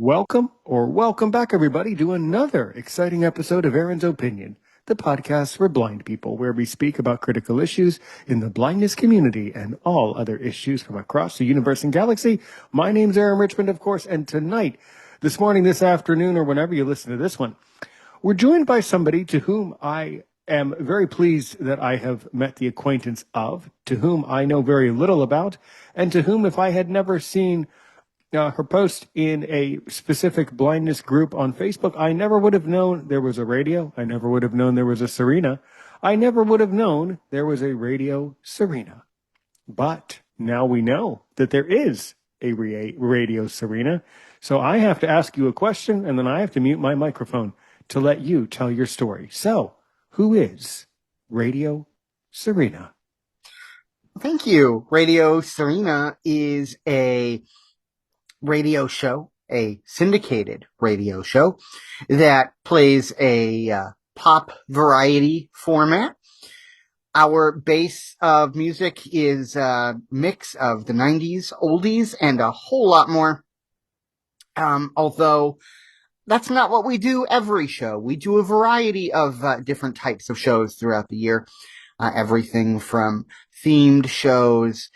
Welcome back, everybody, to another exciting episode of Aaron's Opinion, the podcast for blind people, where we speak about critical issues in the blindness community and all other issues from across the universe and galaxy. My name's Aaron Richmond, of course, and tonight, this morning, this afternoon, or whenever you listen to this one, we're joined by somebody to whom I am very pleased that I have met the acquaintance of, to whom I know very little about, and to whom, if I had never seen her post in a specific blindness group on Facebook, I never would have known there was a radio. I never would have known there was a Serena. I never would have known there was a Radio Serena. But now we know that there is a Radio Serena. So I have to ask you a question, and then I have to mute my microphone to let you tell your story. So, who is Radio Serena? Thank you. Radio Serena is a radio show, a syndicated radio show that plays a pop variety format. Our base of music is a mix of the 90's, oldies, and a whole lot more. Although that's not what we do every show. We do a variety of different types of shows throughout the year. Everything from themed shows,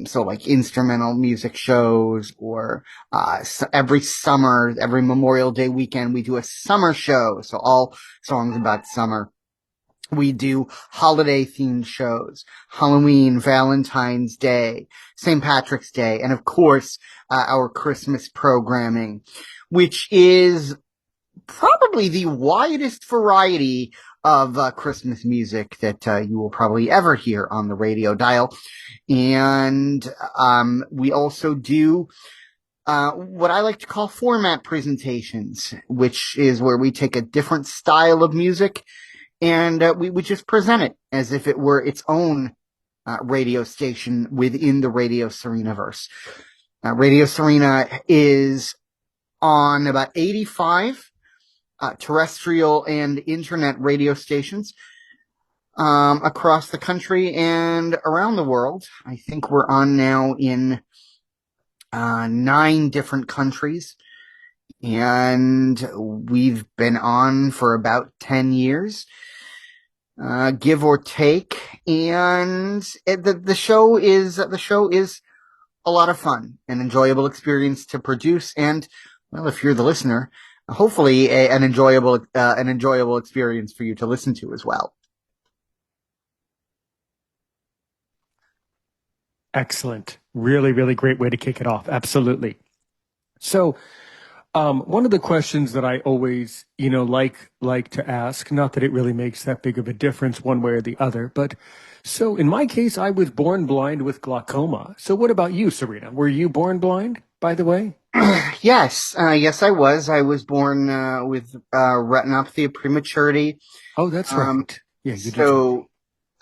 so like instrumental music shows, or every summer, every Memorial Day weekend, we do a summer show. So all songs about summer. We do holiday themed shows, Halloween, Valentine's Day, St. Patrick's Day, and of course, our Christmas programming, which is probably the widest variety of Christmas music that you will probably ever hear on the radio dial. And we also do what I like to call format presentations, which is where we take a different style of music and we would just present it as if it were its own radio station within the Radio Serena-verse. Radio Serena is on about 85 terrestrial and internet radio stations across the country and around the world. I think we're on now in 9 different countries, and we've been on for about 10 years, give or take. And the show is a lot of fun, an enjoyable experience to produce, and well, if you're the listener, hopefully an enjoyable experience for you to listen to as well. Excellent. Really, really great way to kick it off. Absolutely. So, one of the questions that I always, like to ask, not that it really makes that big of a difference one way or the other, but so in my case, I was born blind with glaucoma. So what about you, Serena? Were you born blind, by the way? Yes, I was. I was born with retinopathy of prematurity. Oh, that's right. Yeah, you did. So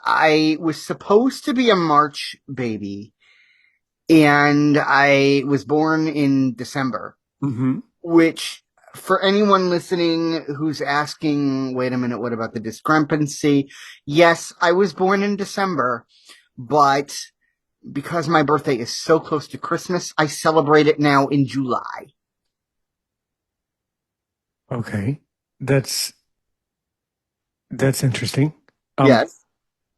I was supposed to be a March baby, and I was born in December, which, for anyone listening who's asking, wait a minute, what about the discrepancy? Yes, I was born in December, but because my birthday is so close to Christmas, I celebrate it now in July. Okay. That's interesting. Yes.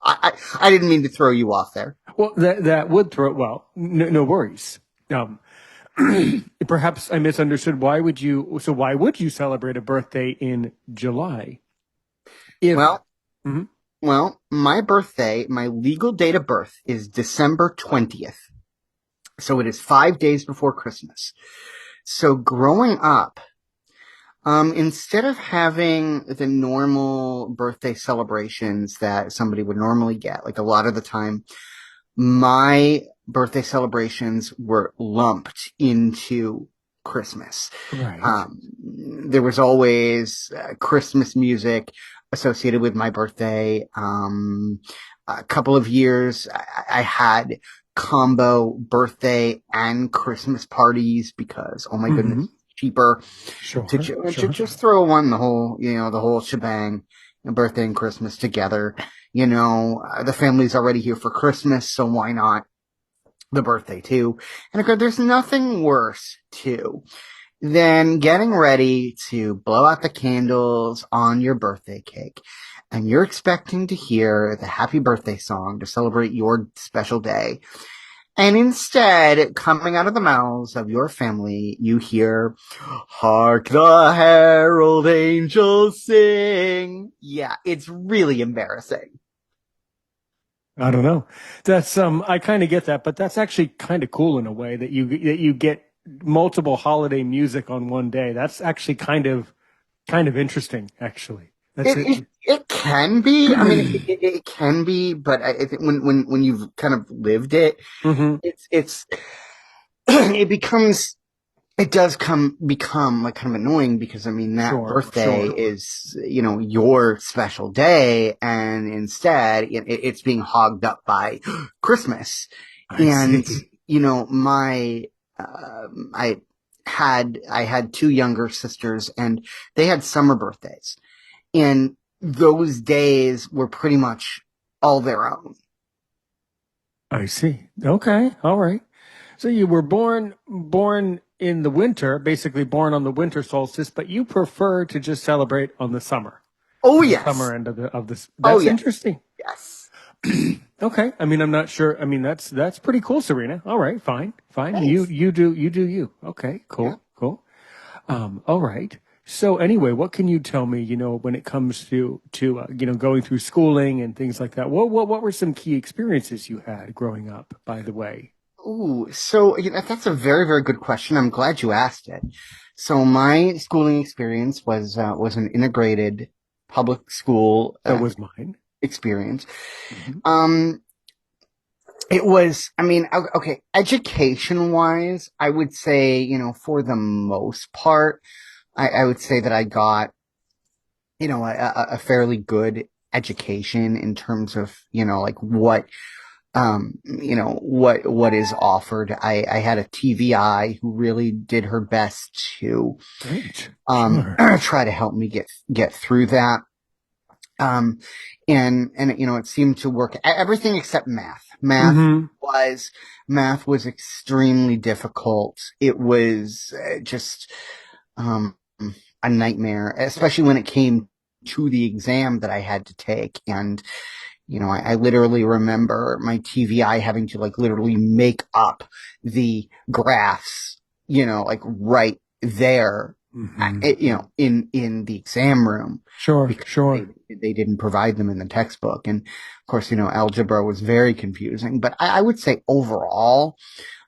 I didn't mean to throw you off there. Well, that would throw, well, no worries. Perhaps I misunderstood. Why would you celebrate a birthday in July? Well, my birthday, my legal date of birth is December 20th. So it is 5 days before Christmas. So growing up, instead of having the normal birthday celebrations that somebody would normally get, like a lot of the time, my birthday celebrations were lumped into Christmas. Right. There was always Christmas music associated with my birthday. A couple of years I had combo birthday and Christmas parties because, oh my goodness, cheaper to just throw the whole shebang, birthday and Christmas together. The family's already here for Christmas, so why not the birthday too? And there's nothing worse too then getting ready to blow out the candles on your birthday cake. And you're expecting to hear the happy birthday song to celebrate your special day. And instead, coming out of the mouths of your family, you hear, "Hark the herald angels sing." Yeah, it's really embarrassing. I don't know. That's I kind of get that, but that's actually kind of cool in a way that you get multiple holiday music on one day. That's actually kind of interesting, actually. That's it. It can be. I mean, it can be, but I think when you've kind of lived it, Hmm. it's it becomes it does become like kind of annoying because I mean that Sure, birthday sure. is your special day, and instead it's being hogged up by Christmas. I And see. my I had two younger sisters, and they had summer birthdays, and those days were pretty much all their own. I see. Okay, all right. So you were born in the winter, basically born on the winter solstice, but you prefer to just celebrate on Oh the yes, summer end of this. oh That's yes, interesting. yes. Okay. I mean, I'm not sure. I mean, that's pretty cool, Serena. All right, fine, fine. You Thanks. you do you do you. Okay, Yeah. cool, cool. All right. So anyway, what can you tell me, when it comes to going through schooling and things like that? What were some key experiences you had growing up, by the way? Ooh, so that's a very, very good question. I'm glad you asked it. So my schooling experience was an integrated public school So was mine. experience. Hmm. Um, it was, I mean, okay, education wise, I would say, for the most part, I would say that I got, a fairly good education in terms of, like what is offered. I had a TVI who really did her best to Great. Sure. try to help me get through that. Um, and it seemed to work. Everything except math. Hmm. Math was extremely difficult. It was just um a nightmare, especially when it came to the exam that I had to take. And I literally remember my TVI having to like literally make up the graphs, like right there, Hmm. in the exam room Sure, because they sure. they didn't provide them in the textbook. And of course, algebra was very confusing. But I would say overall,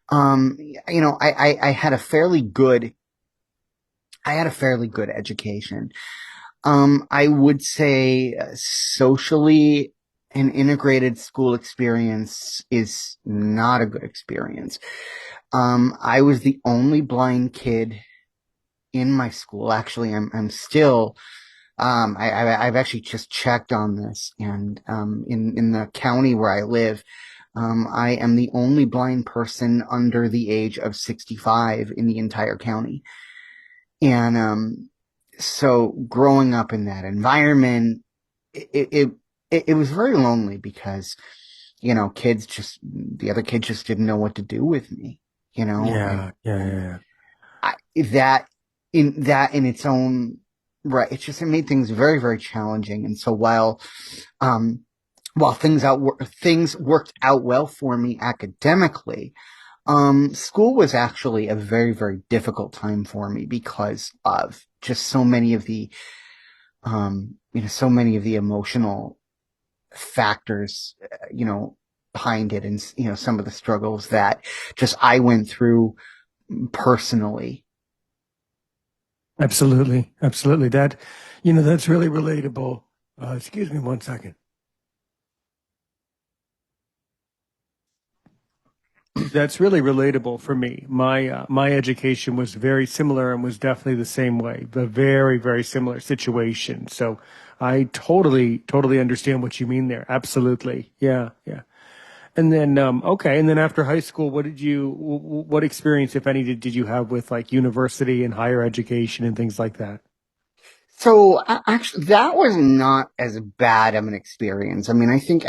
I had a fairly good education. I would say socially, an integrated school experience is not a good experience. I was the only blind kid in my school. Actually, I'm still. I've actually just checked on this, and in the county where I live, I am the only blind person under the age of 65 in the entire county. And so growing up in that environment, it, it it was very lonely because the other kids just didn't know what to do with me, Yeah, yeah, and yeah. I, that in its own right, it made things very, very challenging. And so um while things worked out well for me academically, school was actually a very, very difficult time for me because of just so many of the emotional factors, behind it, and some of the struggles that just I went through personally. Absolutely, absolutely. That's really relatable. Excuse me one second. That's really relatable for me. My education was very similar and was definitely the same way, a very, very similar situation. So I totally understand what you mean there. Absolutely. Yeah, yeah. And then okay, and then after high school, what experience, if any, did you have with like university and higher education and things like that? So actually, that was not as bad of an experience. I mean, I think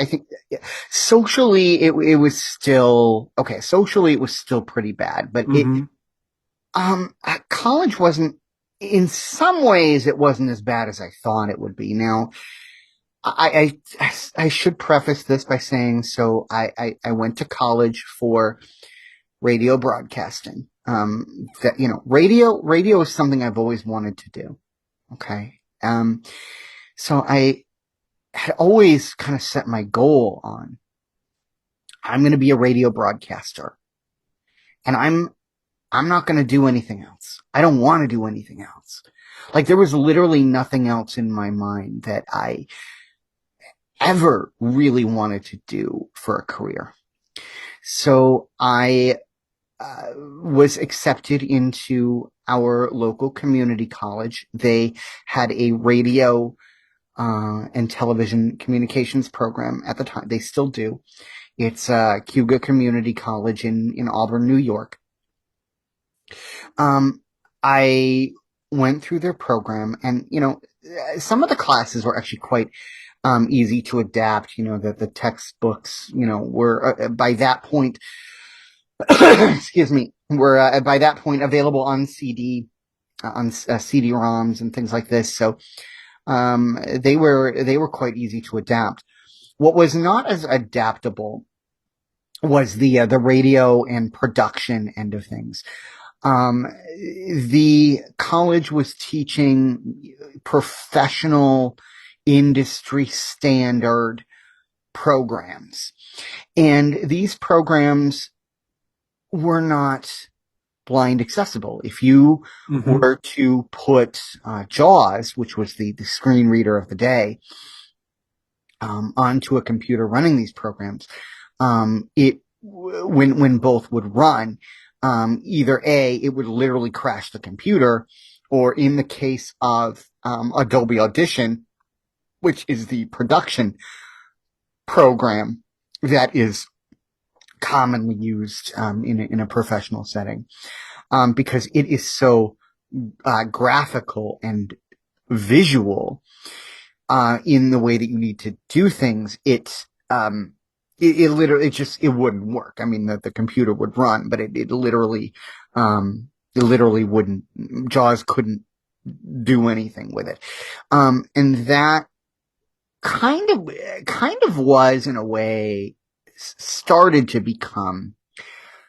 socially it was still okay. Socially, it was still pretty bad, but Mm-hmm. college wasn't, in some ways, it wasn't as bad as I thought it would be. Now, I should preface this by saying, so I went to college for radio broadcasting. Radio is something I've always wanted to do. Okay. So I had always kind of set my goal on, I'm going to be a radio broadcaster, and I'm not going to do anything else. I don't want to do anything else. Like, there was literally nothing else in my mind that I ever really wanted to do for a career. So I was accepted into our local community college. They had a radio and television communications program at the time. They still do. It's Cuga Community College in Auburn, New York. I went through their program, and some of the classes were actually quite easy to adapt. The textbooks, were by that point, excuse me, were by that point available on CD, on CD-ROMs and things like this. So they were quite easy to adapt. What was not as adaptable was the radio and production end of things. The college was teaching professional, industry standard programs, and these programs were not blind accessible. If you were to put JAWS, which was the screen reader of the day, onto a computer running these programs, when both would run, either it would literally crash the computer, or in the case of Adobe Audition, which is the production program that is commonly used in a professional setting, because it is so graphical and visual in the way that you need to do things. It literally, it wouldn't work. I mean, the computer would run, but it literally wouldn't. JAWS couldn't do anything with it. And that kind of was, in a way, started to become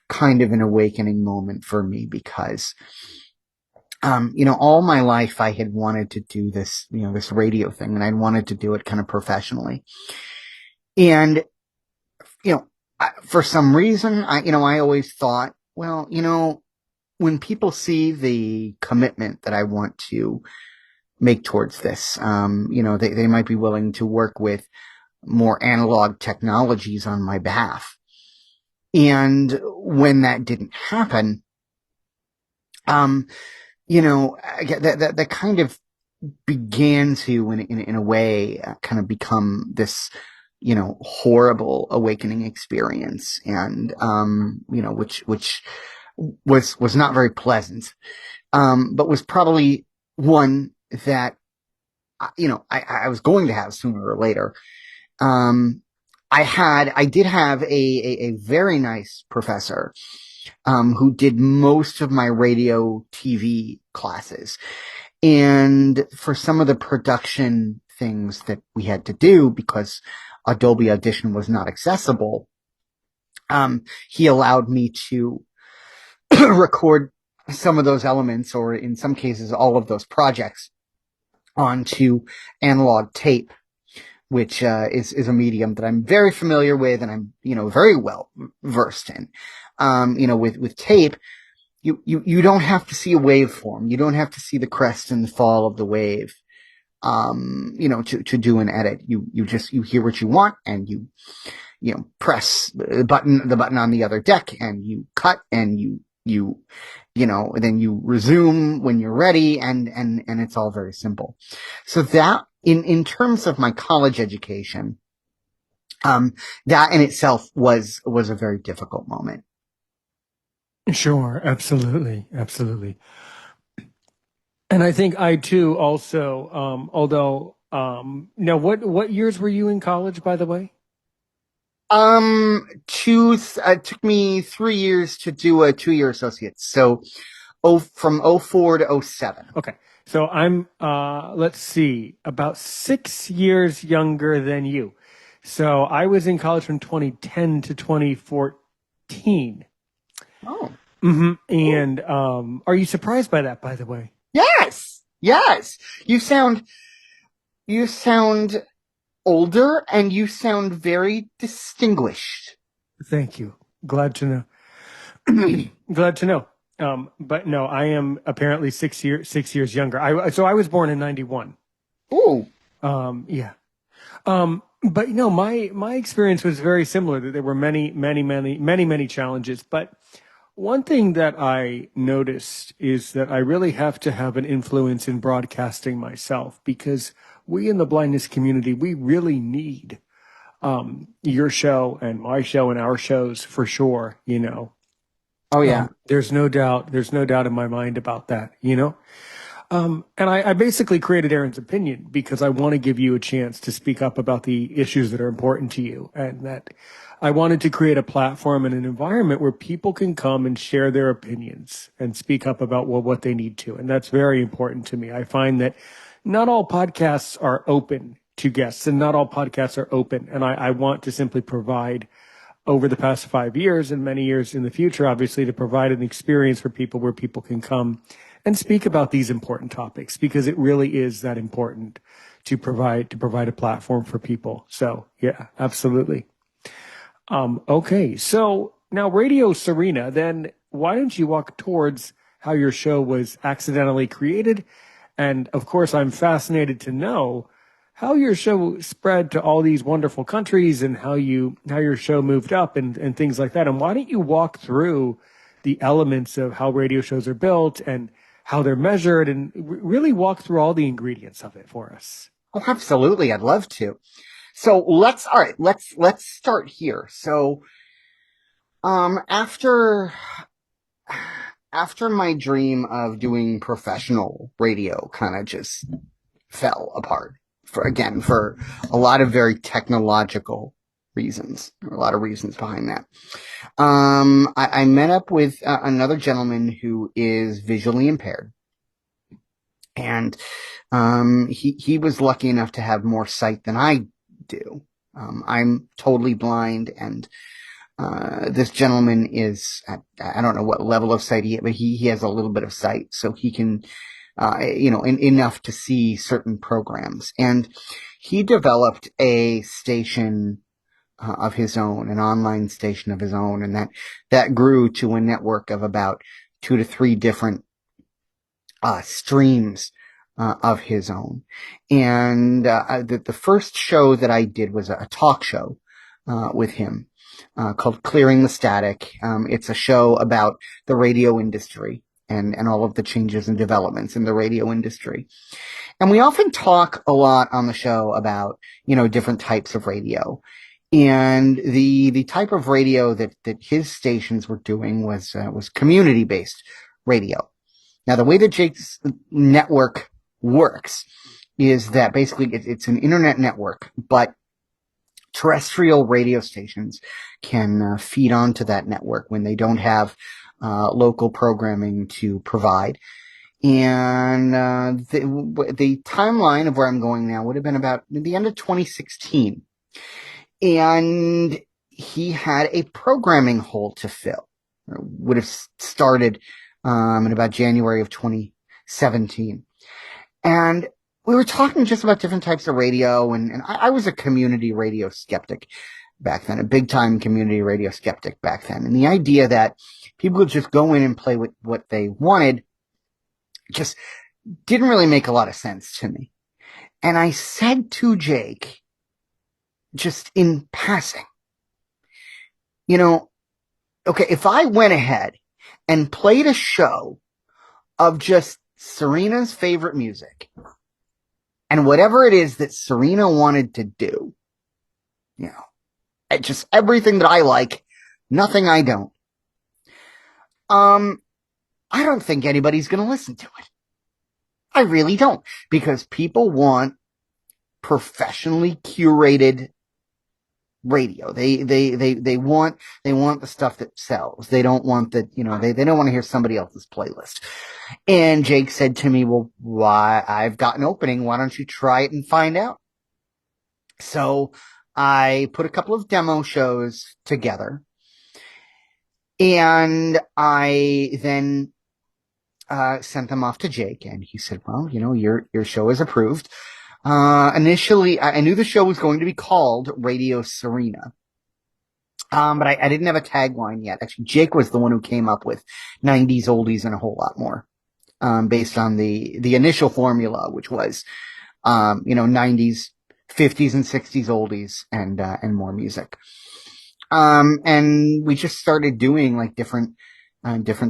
kind of an awakening moment for me, because all my life I had wanted to do this, this radio thing, and I'd wanted to do it kind of professionally. And for some reason, I always thought, well, when people see the commitment that I want to make towards this, they might be willing to work with more analog technologies on my behalf. And when that didn't happen, that kind of began to, in a way, kind of become this, horrible awakening experience, and which was not very pleasant, but was probably one that I was going to have sooner or later. I did have a very nice professor who did most of my radio TV classes. And for some of the production things that we had to do, because Adobe Audition was not accessible, he allowed me to record some of those elements, or in some cases, all of those projects, onto analog tape, which is a medium that I'm very familiar with, and I'm very well versed in. With tape, you don't have to see a waveform. You don't have to see the crest and the fall of the wave, to do an edit. You hear what you want, and you press the button on the other deck, and you cut, and then you resume when you're ready, and it's all very simple. So that, in terms of my college education, that in itself was a very difficult moment. Sure, absolutely. And I think I too also, although, now what years were you in college, by the way? It took me 3 years to do a 2-year associate's. So from 04 to 07. Okay. So I'm, let's see, about 6 years younger than you. So I was in college from 2010 to 2014. Oh. And are you surprised by that, by the way? Yes. Yes. You sound older and you sound very distinguished. Thank you. Glad to know. Glad to know. But no, I am apparently 6 years younger. So I was born in 91. Ooh. Yeah. But my experience was very similar. That there were many challenges. But one thing that I noticed is that I really have to have an influence in broadcasting myself, because we in the blindness community, we really need your show and my show and our shows for sure, Oh yeah. There's no doubt in my mind about that, And I basically created Aaron's Opinion because I want to give you a chance to speak up about the issues that are important to you, and that I wanted to create a platform and an environment where people can come and share their opinions and speak up about what they need to. And that's very important to me. I find that not all podcasts are open to guests, and not all podcasts are open. And I want to simply provide, over the past 5 years and many years in the future, obviously, to provide an experience for people where people can come and speak about these important topics, because it really is that important to provide a platform for people. So yeah, absolutely. Okay, so now Radio Serena, then why don't you walk towards how your show was accidentally created? And of course, I'm fascinated to know how your show spread to all these wonderful countries, and how your show moved up and things like that. And why don't you walk through the elements of how radio shows are built and how they're measured, and really walk through all the ingredients of it for us? Oh, absolutely. I'd love to. So let's start here. So, after my dream of doing professional radio kind of just fell apart for a lot of very technological reasons. There are a lot of reasons behind that. I met up with another gentleman who is visually impaired. And he was lucky enough to have more sight than I do. I'm totally blind, and this gentleman is I don't know what level of sight but he has a little bit of sight, so he can enough to see certain programs. And he developed a station of his own, an online station of his own, and that grew to a network of about 2 to 3 different streams of his own. And the first show that I did was a talk show with him called Clearing the Static. It's a show about the radio industry and all of the changes and developments in the radio industry. And we often talk a lot on the show about, different types of radio. And the type of radio that his stations were doing was community-based radio. Now, the way that Jake's network works is that basically it's an internet network, but terrestrial radio stations can feed onto that network when they don't have local programming to provide. And the timeline of where I'm going now would have been about the end of 2016. And he had a programming hole to fill. It would have started in about January of 2017. And we were talking just about different types of radio, and I was a community radio skeptic back then, a big-time community radio skeptic back then. And the idea that people would just go in and play with what they wanted just didn't really make a lot of sense to me. And I said to Jake, just in passing, okay, if I went ahead and played a show of just Serena's favorite music and whatever it is that Serena wanted to do, just everything that I like, nothing I don't, I don't think anybody's going to listen to it. I really don't, because people want professionally curated radio. They want the stuff that sells. They don't want the, they don't want to hear somebody else's playlist. And Jake said to me, well, why, I've got an opening. Why don't you try it and find out? So I put a couple of demo shows together, and I then sent them off to Jake, and he said, well, your show is approved. Initially, I knew the show was going to be called Radio Serena. But I didn't have a tagline yet. Actually, Jake was the one who came up with 90s, oldies, and a whole lot more, based on the initial formula, which was, 90s, 50s, and 60s oldies and more music. And we just started doing like different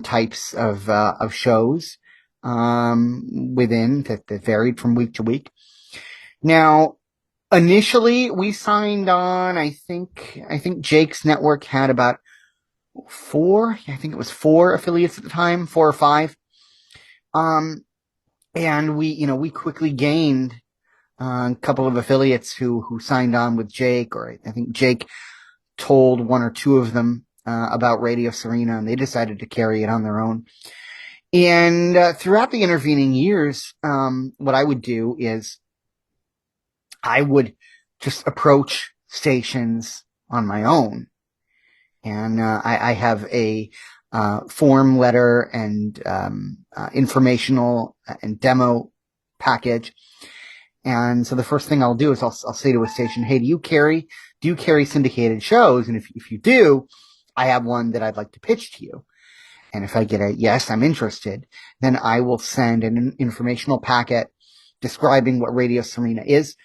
types of shows, within that varied from week to week. Now, initially, we signed on, I think Jake's network had about four affiliates at the time, 4 or 5. And we quickly gained a couple of affiliates who signed on with Jake, or I think Jake told 1 or 2 of them about Radio Serena, and they decided to carry it on their own. And throughout the intervening years, what I would do is I would just approach stations on my own. And I have a form letter and informational and demo package. And so the first thing I'll do is I'll say to a station, hey, do you carry syndicated shows? And if you do, I have one that I'd like to pitch to you. And if I get a yes, I'm interested, then I will send an informational packet describing what Radio Serena is.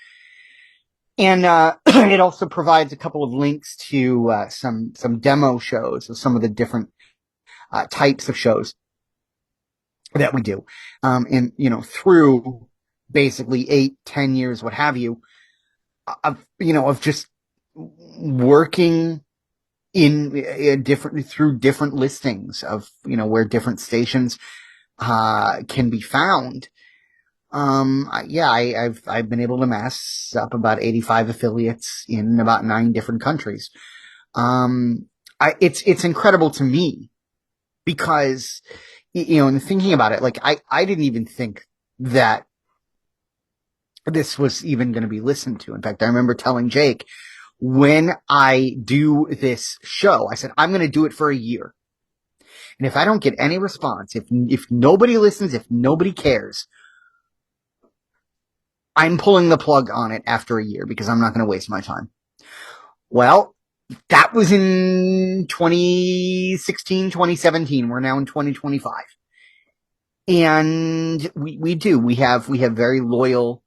And it also provides a couple of links to some demo shows of some of the different types of shows that we do. And through basically 8-10 years, what have you, of just working through different listings of where different stations can be found. I've been able to mass up about 85 affiliates in about 9 different countries. It's incredible to me because, and thinking about it, like I didn't even think that this was even going to be listened to. In fact, I remember telling Jake, when I do this show, I said, I'm going to do it for a year. And if I don't get any response, if nobody listens, if nobody cares, I'm pulling the plug on it after a year because I'm not going to waste my time. Well, that was in 2016, 2017. We're now in 2025. And we have very loyal,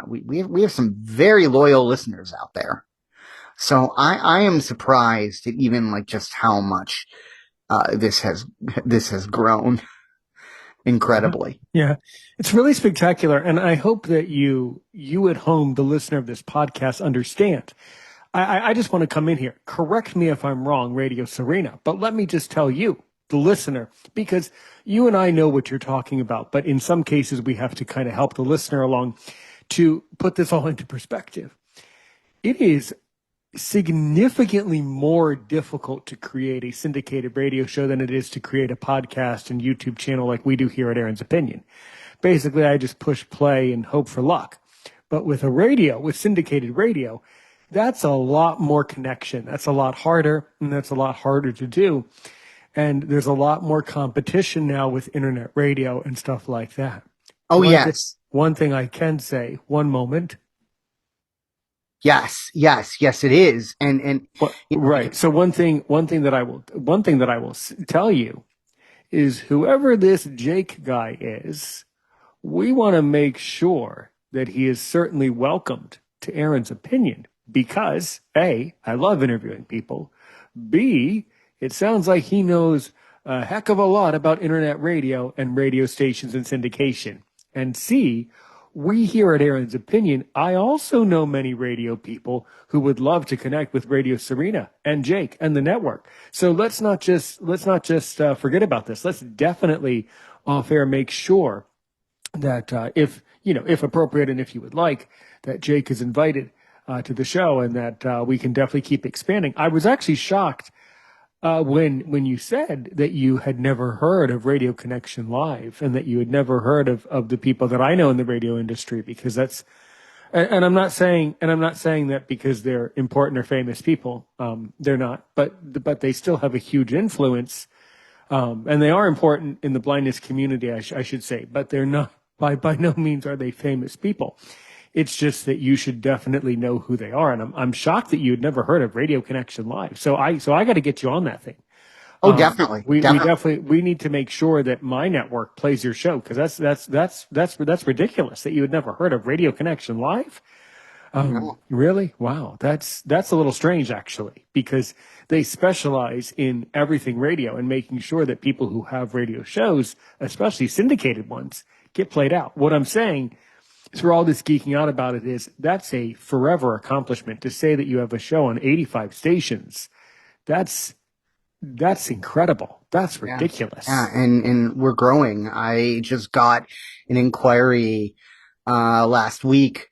we have some very loyal listeners out there. So I am surprised at even like just how much, this has grown. Incredibly. Yeah. It's really spectacular. And I hope that you at home, the listener of this podcast, understand. I just want to come in here. Correct me if I'm wrong, Radio Serena, but let me just tell you, the listener, because you and I know what you're talking about, but in some cases we have to kind of help the listener along to put this all into perspective. It is significantly more difficult to create a syndicated radio show than it is to create a podcast and YouTube channel like we do here at Aaron's Opinion. Basically, I just push play and hope for luck. But with syndicated radio, that's a lot more connection. That's a lot harder, and that's a lot harder to do. And there's a lot more competition now with internet radio and stuff like that. Oh, yes. One thing I can say, one moment. Yes, it is. And right. So one thing that I will tell you is whoever this Jake guy is, we want to make sure that he is certainly welcomed to Aaron's Opinion because A, I love interviewing people. B, it sounds like he knows a heck of a lot about internet radio and radio stations and syndication. And C, we here at Aaron's Opinion, I also know many radio people who would love to connect with Radio Serena and Jake and the network. So let's not just forget about this. Let's definitely off air make sure that if appropriate and if you would like, that Jake is invited to the show, and that we can definitely keep expanding. I was actually shocked when you said that you had never heard of Radio Connection Live and that you had never heard of the people that I know in the radio industry, because that's and I'm not saying that because they're important or famous people. They're not, but they still have a huge influence, and they are important in the blindness community, I should say. But they're not, by no means are they famous people. It's just that you should definitely know who they are, and I'm shocked that you had never heard of Radio Connection Live. So I got to get you on that thing. Oh, definitely. We definitely we need to make sure that my network plays your show, because that's ridiculous that you had never heard of Radio Connection Live. No. Really? Wow. That's a little strange, actually, because they specialize in everything radio and making sure that people who have radio shows, especially syndicated ones, get played out. What I'm saying through all this geeking out about it is that's a forever accomplishment. To say that you have a show on 85 stations, that's incredible. That's ridiculous. Yeah, and we're growing. I just got an inquiry last week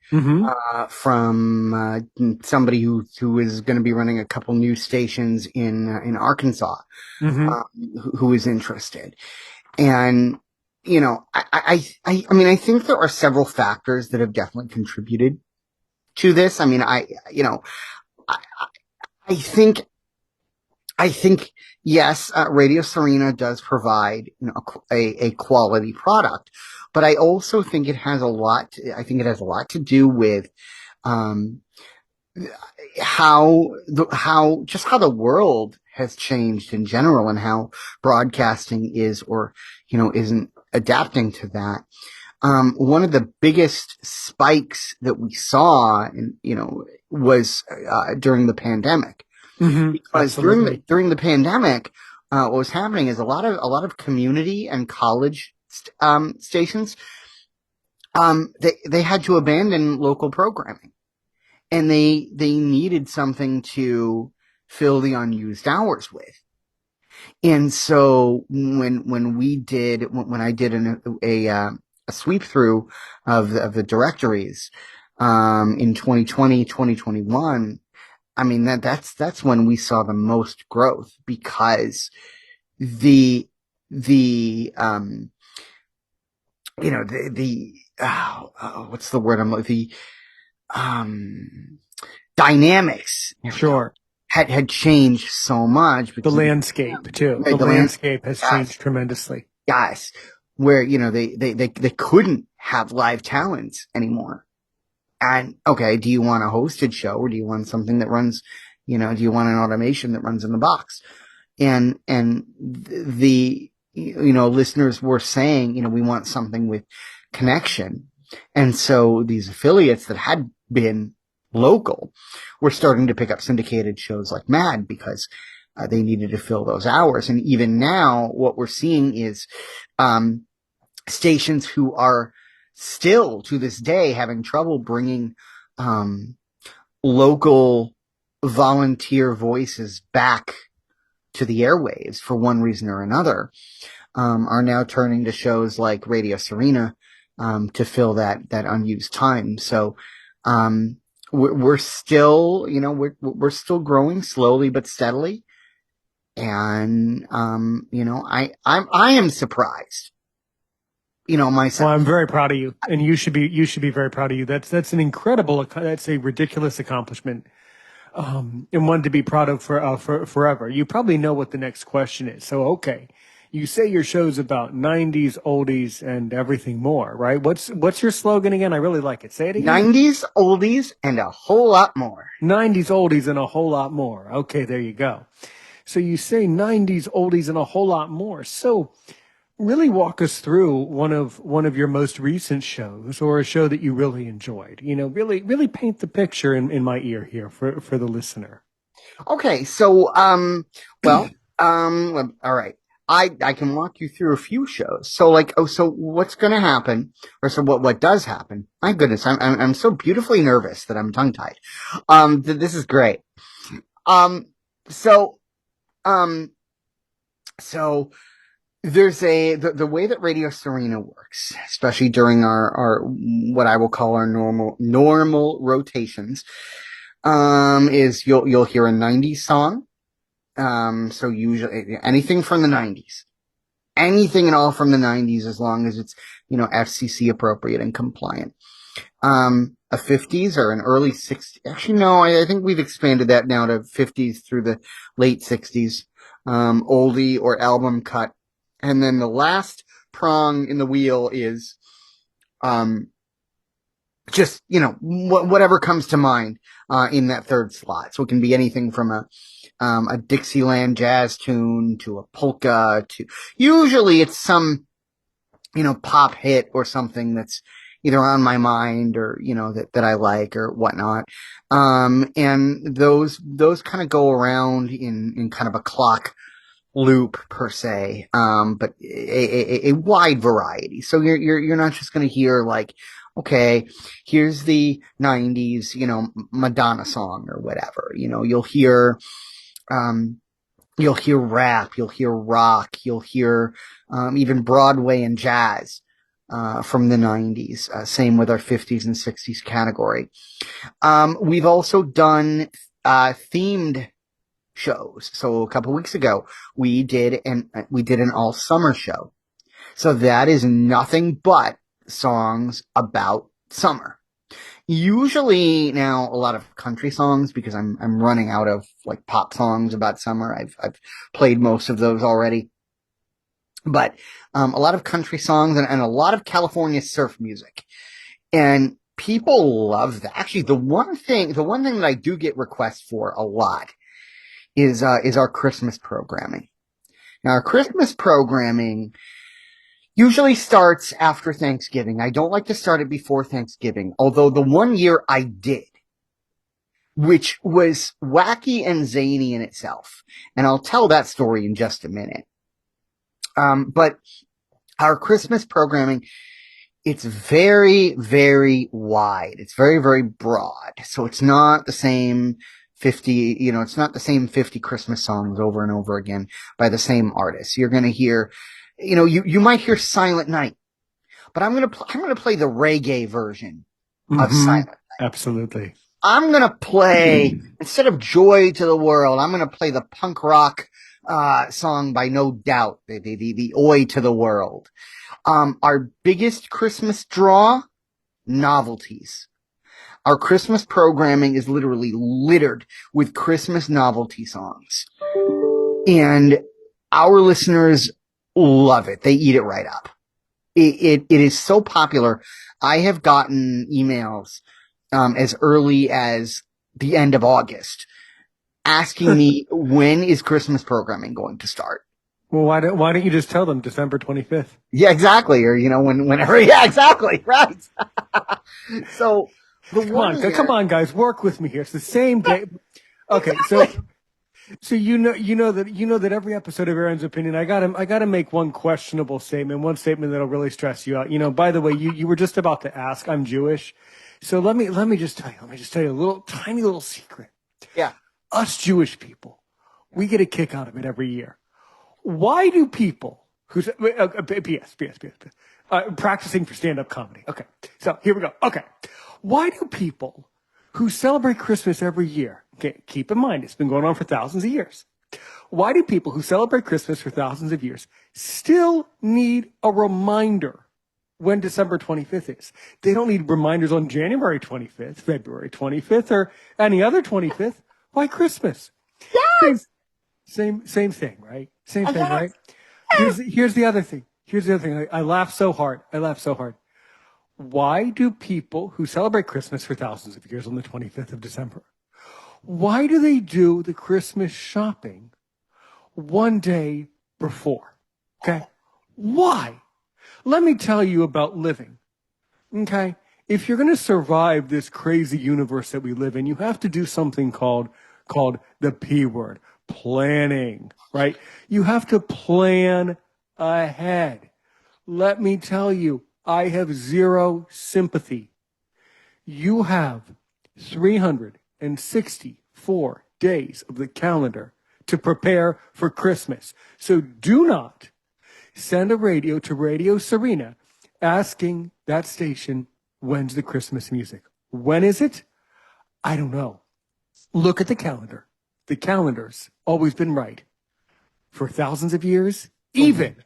from somebody who is going to be running a couple new stations in Arkansas, who is interested. And I mean, I think there are several factors that have definitely contributed to this. I mean, I think yes, Radio Serena does provide a quality product, but I also think it has a lot. I think it has a lot to do with how the world has changed in general, and how broadcasting is or isn't adapting to that. One of the biggest spikes that we saw, was during the pandemic. Because during the pandemic, what was happening is a lot of community and college stations, they had to abandon local programming, and they needed something to fill the unused hours with. And so when I did a sweep through of the directories in 2020, 2021. I mean, that's when we saw the most growth, because the what's the word dynamics Sure had changed so much. The landscape too. The landscape has changed tremendously. Yes, where they couldn't have live talents anymore. And okay, do you want a hosted show, or do you want something that runs, do you want an automation that runs in the box? And the listeners were saying, we want something with connection. And so these affiliates that had been local were starting to pick up syndicated shows like mad, because they needed to fill those hours. And even now, what we're seeing is stations who are still to this day having trouble bringing local volunteer voices back to the airwaves for one reason or another, are now turning to shows like Radio Serena to fill that unused time. So we're still we're still growing slowly but steadily, and I am surprised. Myself. Well, I'm very proud of you, and you should be very proud of you. That's that's a ridiculous accomplishment, and one to be proud of for forever. You probably know what the next question is. So, okay, you say your show's about 90s, oldies, and everything more, right? What's your slogan again? I really like it. Say it again. 90s, oldies, and a whole lot more. 90s, oldies, and a whole lot more. Okay, there you go. So you say 90s, oldies, and a whole lot more. So really walk us through one of your most recent shows, or a show that you really enjoyed. Really paint the picture in my ear here for the listener. Okay, so all right. I can walk you through a few shows. So so what's going to happen, or so what does happen? My goodness, I'm so beautifully nervous that I'm tongue tied. This is great. So there's the way that Radio Serena works, especially during our what I will call our normal rotations. is you'll hear a 90s song. So usually anything from the 90s. Anything at all from the 90s, as long as it's, FCC appropriate and compliant. A 50s or an early 60s. Actually, no, I think we've expanded that now to 50s through the late 60s. Oldie or album cut. And then the last prong in the wheel is, just, whatever comes to mind, in that third slot. So it can be anything from a Dixieland jazz tune to a polka to, usually it's some, pop hit or something that's either on my mind or, that I like or whatnot. And those kind of go around in kind of a clock loop per se, but a wide variety. So you're not just going to hear like, okay, here's the 90s, Madonna song or whatever. You'll hear rap, you'll hear rock, you'll hear even Broadway and jazz from the 90s. Same with our 50s and 60s category. We've also done themed shows. So a couple weeks ago, we did an all summer show. So that is nothing but songs about summer. Usually now a lot of country songs, because I'm running out of like pop songs about summer. I've played most of those already. But a lot of country songs and a lot of California surf music. And people love that. Actually, the one thing that I do get requests for a lot is our Christmas programming. Now, our Christmas programming usually starts after Thanksgiving. I don't like to start it before Thanksgiving, although the one year I did, which was wacky and zany in itself. And I'll tell that story in just a minute. But our Christmas programming, it's very, very wide. It's very, very broad. So it's not the same 50, it's not the same 50 Christmas songs over and over again by the same artists. You're going to hear, you might hear Silent Night, but I'm going to play the reggae version of Silent Night. Absolutely. I'm going to play, instead of Joy to the World, I'm going to play the punk rock song by No Doubt, the Oi to the World. Our biggest Christmas draw, novelties. Our Christmas programming is literally littered with Christmas novelty songs. And our listeners love it. They eat it right up. It is so popular. I have gotten emails as early as the end of August asking me, when is Christmas programming going to start? Well, why don't you just tell them December 25th? Yeah, exactly. Or, whenever. Yeah, exactly. Right. So, come on, guys, work with me here. It's the same day. Okay, so you know that every episode of Aaron's Opinion, I gotta make one questionable statement, one statement that'll really stress you out. By the way, you were just about to ask, I'm Jewish, so let me just tell you a tiny little secret. Yeah. Us Jewish people, we get a kick out of it every year. Why do people who PS practicing for stand-up comedy? Okay, so here we go. Okay, why do people who celebrate Christmas every year? Okay, keep in mind it's been going on for thousands of years. Why do people who celebrate Christmas for thousands of years still need a reminder when December 25th is? They don't need reminders on January 25th, February 25th, or any other 25th. Why Christmas? Yes. Same thing, right? Same thing, right? Here's the other thing. I laugh so hard. Why do people who celebrate Christmas for thousands of years on the 25th of December, why do they do the Christmas shopping one day before? Okay? Why? Let me tell you about living. Okay? If you're going to survive this crazy universe that we live in, you have to do something called the P word, planning, right? You have to plan ahead. Let me tell you, I have zero sympathy. You have 364 days of the calendar to prepare for Christmas. So do not send a radio to Radio Serena asking that station, when's the Christmas music? When is it? I don't know. Look at the calendar. The calendar's always been right for thousands of years, even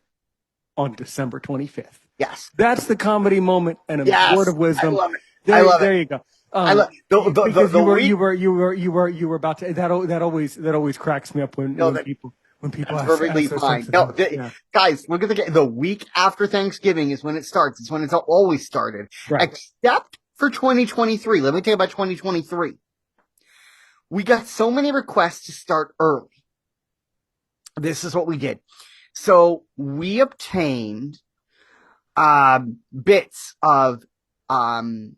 on December 25th. Yes. That's the comedy moment and a word Yes. of wisdom. I love it. There, I love it. there you go. I love Because the week. you were about to. That always cracks me up when people That's ask perfectly those fine. types of No, things. Yeah. guys, look at the week after Thanksgiving is when it starts. It's when it's always started, Right. except for 2023. Let me tell you about 2023. We got so many requests to start early. This is what we did. So we obtained bits of obviously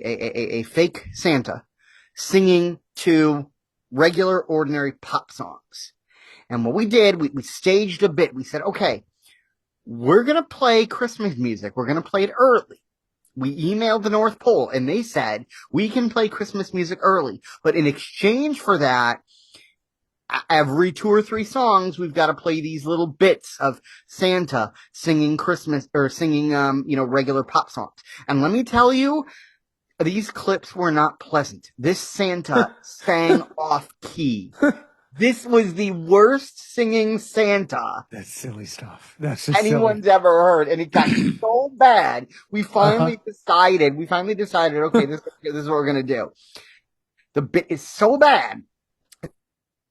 a fake Santa singing to regular, ordinary pop songs. And what we did, we staged a bit. We said, okay, we're going to play Christmas music. We're going to play it early. We emailed the North Pole and they said, we can play Christmas music early. But in exchange for that, every 2 or 3 songs, we've got to play these little bits of Santa singing Christmas or singing, regular pop songs. And let me tell you, these clips were not pleasant. This Santa sang off key. This was the worst singing Santa. That's silly stuff. That's just anyone's ever heard, and it got so bad. We finally decided. Okay, this is what we're gonna do. The bit is so bad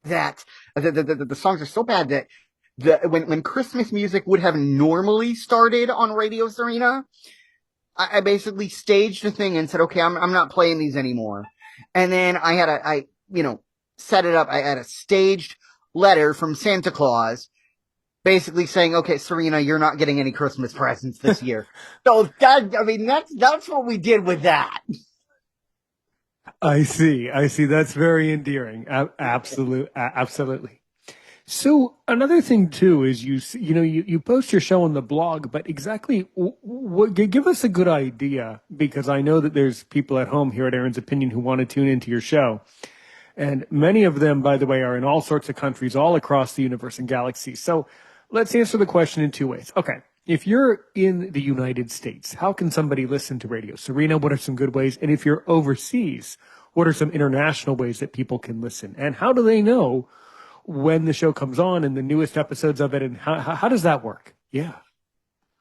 that the songs are so bad that when Christmas music would have normally started on Radio Serena, I basically staged a thing and said, okay, I'm not playing these anymore. And then I set it up. I had a staged letter from Santa Claus basically saying, okay, Serena, you're not getting any Christmas presents this year. So that's what we did with that. I see. That's very endearing. Absolutely. So another thing too is you post your show on the blog, but exactly give us a good idea, because I know that there's people at home here at Aaron's Opinion who want to tune into your show. And many of them, by the way, are in all sorts of countries all across the universe and galaxy. So let's answer the question in 2 ways. Okay. If you're in the United States, how can somebody listen to Radio Serena? What are some good ways? And if you're overseas, what are some international ways that people can listen? And how do they know when the show comes on and the newest episodes of it? And how does that work? Yeah.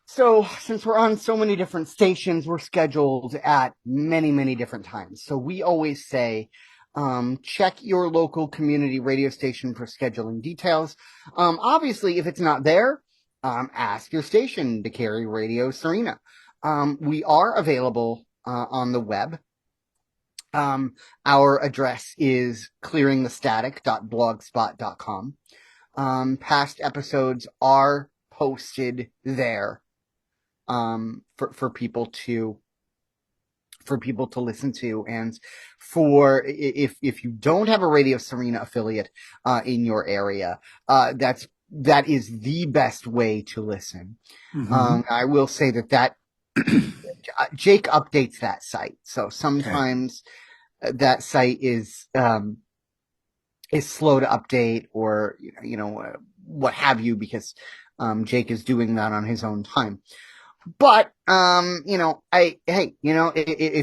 So since we're on so many different stations, we're scheduled at many, many different times. So we always say, check your local community radio station for scheduling details. Obviously, if it's not there, ask your station to carry Radio Serena. We are available on the web. Our address is clearingthestatic.blogspot.com. Past episodes are posted there for people to listen to, and for if you don't have a Radio Serena affiliate in your area, that is the best way to listen. Mm-hmm. I will say that Jake updates that site, so sometimes that site is slow to update, or what have you, because Jake is doing that on his own time. But, if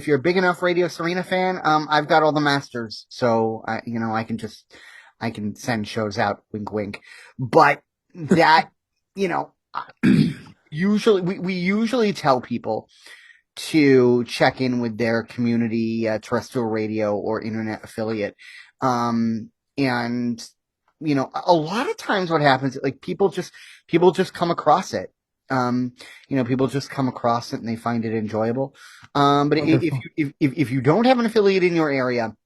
you're a big enough Radio Serena fan, I've got all the masters. So, I can send shows out, wink, wink. But that, usually, we usually tell people to check in with their community, terrestrial radio or internet affiliate. And, a lot of times what happens, like people just come across it. People just come across it and they find it enjoyable. But if you don't have an affiliate in your area,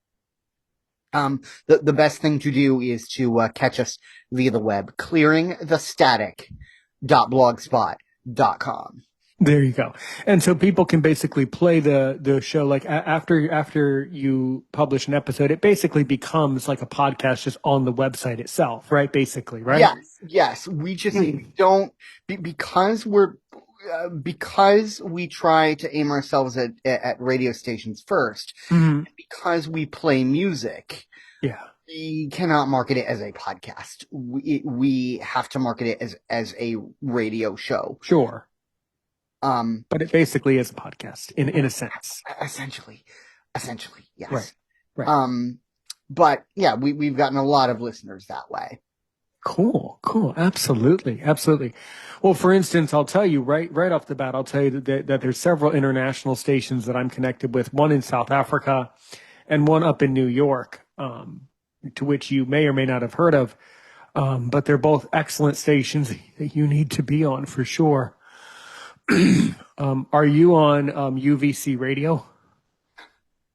the best thing to do is to catch us via the web, clearingthestatic.blogspot.com. There you go. And so people can basically play the show, like after you publish an episode, it basically becomes like a podcast just on the website itself, right? Basically, right? Yes. We just don't, because we try to aim ourselves at radio stations first, because we play music. Yeah. We cannot market it as a podcast. We have to market it as a radio show. Sure. But it basically is a podcast in a sense. Essentially, yes. Right. Right. But yeah, we've gotten a lot of listeners that way. Cool. Absolutely. Well, for instance, I'll tell you right off the bat, I'll tell you that there's several international stations that I'm connected with, one in South Africa and one up in New York, to which you may or may not have heard of. But they're both excellent stations that you need to be on for sure. Are you on UVC radio?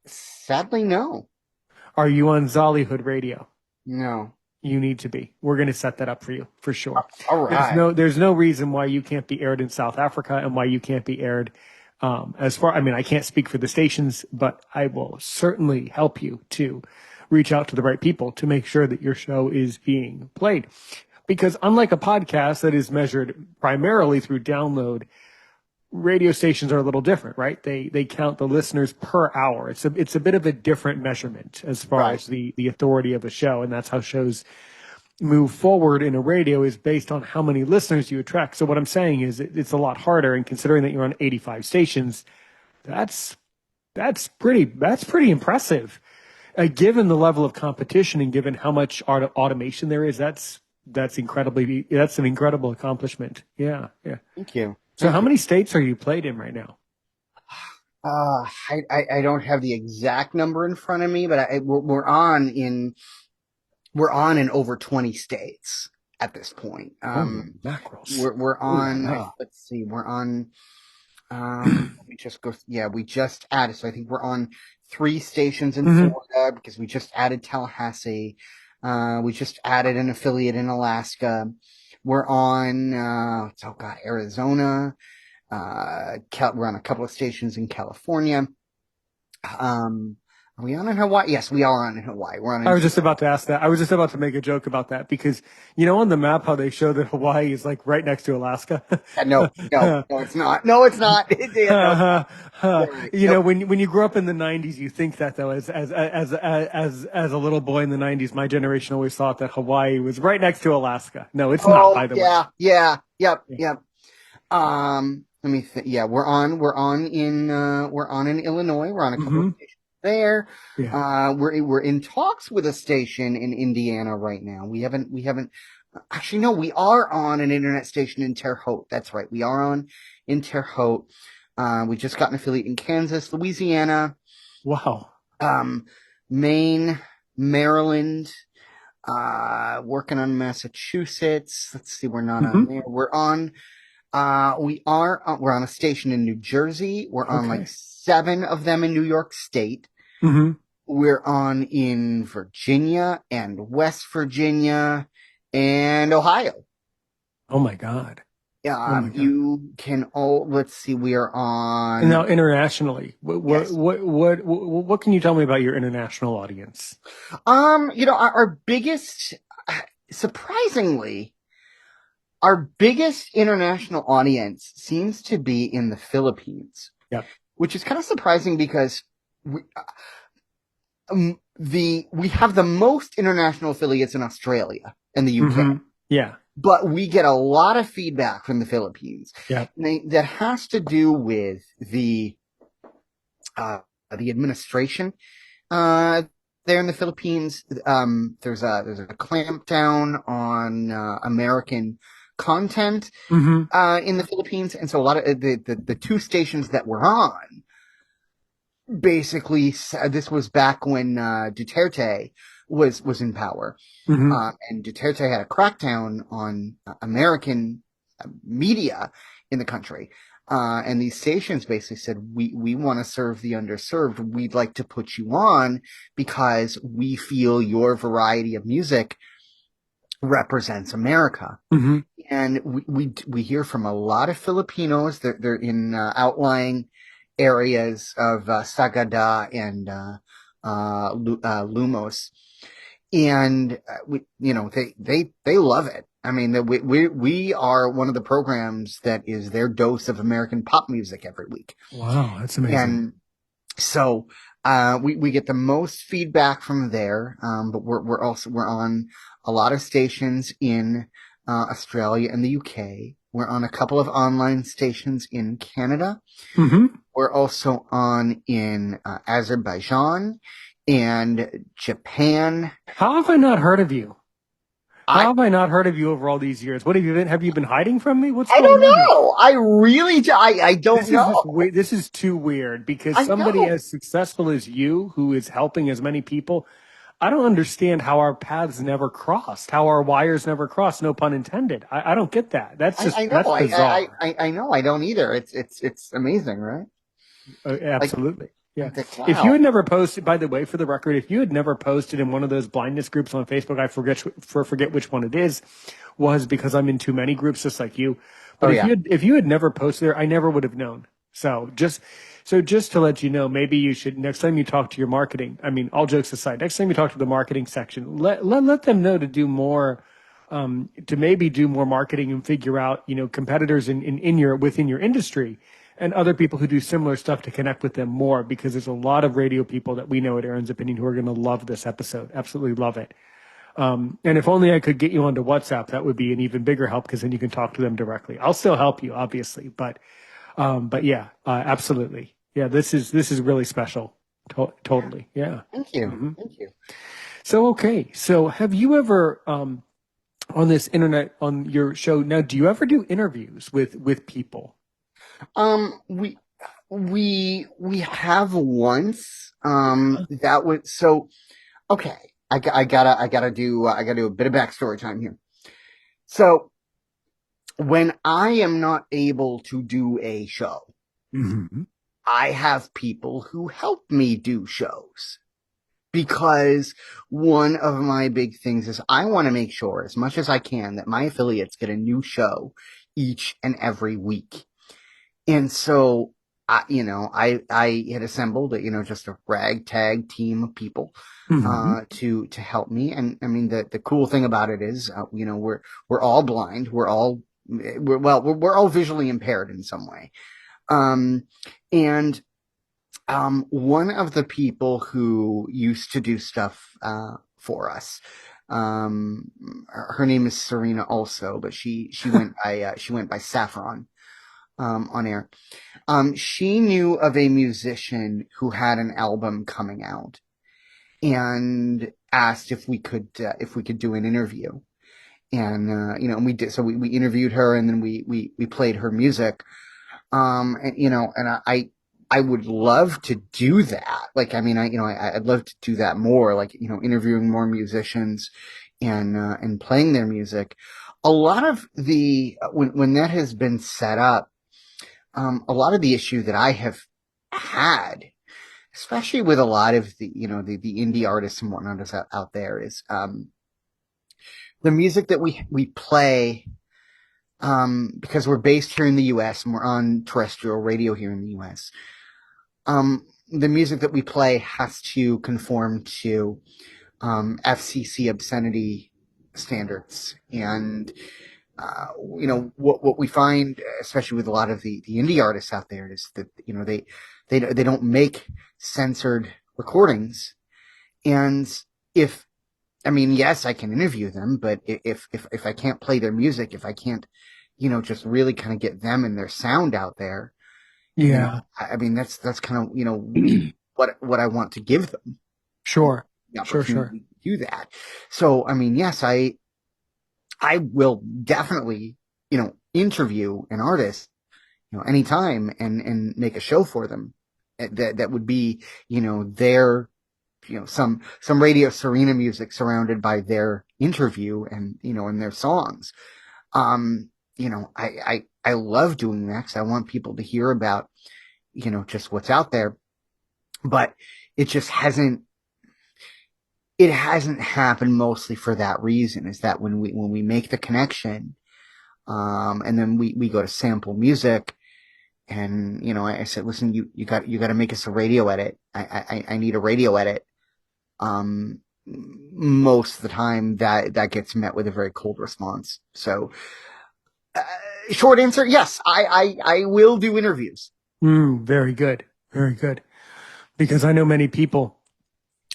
Sadly, no. Are you on Zollyhood radio? No. You need to be. We're going to set that up for you for sure. All right. There's no reason why you can't be aired in South Africa and why you can't be aired. I can't speak for the stations, but I will certainly help you to reach out to the right people to make sure that your show is being played. Because unlike a podcast that is measured primarily through download, radio stations are a little different, right? They count the listeners per hour. It's a bit of a different measurement as far as the authority of a show, and that's how shows move forward in a radio is based on how many listeners you attract. So what I'm saying is it's a lot harder, and considering that you're on 85 stations, that's pretty impressive. Given the level of competition and given how much automation there is, that's an incredible accomplishment. Yeah. Thank you. So how many states are you played in right now? I don't have the exact number in front of me, but we're on in over 20 states at this point. Mackerels. We're on, let's see, we just added, so I think we're on 3 stations in Florida because we just added Tallahassee. We just added an affiliate in Alaska. We're on, Arizona. We're on a couple of stations in California. Are we on in Hawaii? Yes, we are on in Hawaii. I was just about to ask that. I was just about to make a joke about that because, on the map, how they show that Hawaii is like right next to Alaska. No, it's not. No, it's not. When you grew up in the 90's, you think that though, as a little boy in the 90's, my generation always thought that Hawaii was right next to Alaska. No, it's not, by the way. Yep. Let me think. Yeah, we're on in Illinois. We're on a couple of stations there. Yeah. We're in talks with a station in Indiana right now. We haven't actually, no, we are on an internet station in Terre Haute. That's right. We are on in Terre Haute. We just got an affiliate in Kansas, Louisiana. Wow. Maine, Maryland, working on Massachusetts. Let's see. We're not on there. We're on a station in New Jersey. We're on like 7 of them in New York State. We're on in Virginia and West Virginia and Ohio. Oh my God. You can let's see, we are on now internationally. What can you tell me about your international audience? Our biggest, surprisingly, our biggest international audience seems to be in the Philippines. Yeah. Which is kind of surprising because we have the most international affiliates in Australia and the UK. Yeah. But we get a lot of feedback from the Philippines. Yeah. That has to do with the administration there in the Philippines. There's a clampdown on American content in the Philippines, and so a lot of the 2 stations that we're on, basically, this was back when Duterte was in power, and Duterte had a crackdown on American media in the country, and these stations basically said, we want to serve the underserved. We'd like to put you on because we feel your variety of music represents America. And we hear from a lot of Filipinos. They're in outlying areas of Sagada and Lumos, and they love it. I mean, we are one of the programs that is their dose of American pop music every week. Wow, that's amazing. And so we get the most feedback from there, but we're on a lot of stations in Australia and the UK. We're on a couple of online stations in Canada. We're also on in Azerbaijan, and Japan. How have I not heard of you? I How have I not heard of you over all these years? What have you been? Have you been hiding from me? What's I going don't on here? know. I really I don't This is know. just weird. This is too weird because I somebody know. as successful as you, who is helping as many people, I don't understand how our paths never crossed, how our wires never crossed. No pun intended. I don't get that. I know. That's bizarre. I know. I don't either. It's amazing, right? Like, Absolutely. Yeah. like If you wow. had never posted, by the way, for the record, if you had never posted in one of those blindness groups on Facebook, forget which one it is, was because I'm in too many groups, just like you. Oh But yeah. if you had never posted there, I never would have known. So just to let you know, maybe you should next time you talk to your marketing. I mean, all jokes aside, next time you talk to the marketing section, let them know to do more, to maybe do more marketing and figure out, competitors within your industry and other people who do similar stuff to connect with them more, because there's a lot of radio people that we know at Aaron's Opinion who are going to love this episode. Absolutely love it. And if only I could get you onto WhatsApp, that would be an even bigger help, because then you can talk to them directly. I'll still help you, obviously, but yeah, absolutely. Yeah, this is really special. Totally. Yeah. Thank you. hmm Thank you. So, okay. So have you ever, on this internet, on your show now, do you ever do interviews with people? We we have once. That was so okay. I gotta do a bit of backstory time here. So when I am not able to do a show, hmm I have people who help me do shows. Because one of my big things is I want to make sure, as much as I can, that my affiliates get a new show each and every week. And so, I had assembled, just a ragtag team of people, hmm to help me. And I mean, the cool thing about it is, we're all blind. We're all visually impaired in some way. Um, and one of the people who used to do stuff for us, her name is Serena also, but she went by Saffron on air. She knew of a musician who had an album coming out and asked if we could do an interview. And and we did. So we interviewed her, and then we played her music. I would love to do that. Like, I mean, I'd love to do that more, like, interviewing more musicians and playing their music. A lot of when that has been set up, a lot of the issue that I have had, especially with a lot of the indie artists and whatnot is out there, is, the music that we play, because we're based here in the US and we're on terrestrial radio here in the US. The music that we play has to conform to FCC obscenity standards, and what we find, especially with a lot of the indie artists out there, is that they don't make censored recordings, and if I mean, yes, I can interview them, but if I can't play their music, if I can't just really kind of get them and their sound out there, Yeah. I mean, that's kind of, what I want to give them, Sure. the Sure. Sure. opportunity to do that. So, I mean, yes, I will definitely, interview an artist, anytime and make a show for them. That would be, their, some Radio Serena music surrounded by their interview and their songs. I love doing that because I want people to hear about, just what's out there, but it just hasn't happened, mostly for that reason, is that when we make the connection, and then we go to sample music, and I said, listen, you got to make us a radio edit. I need a radio edit. Most of the time that gets met with a very cold response. So, uh, short answer, yes, I will do interviews. Very good. Very good. Because I know many people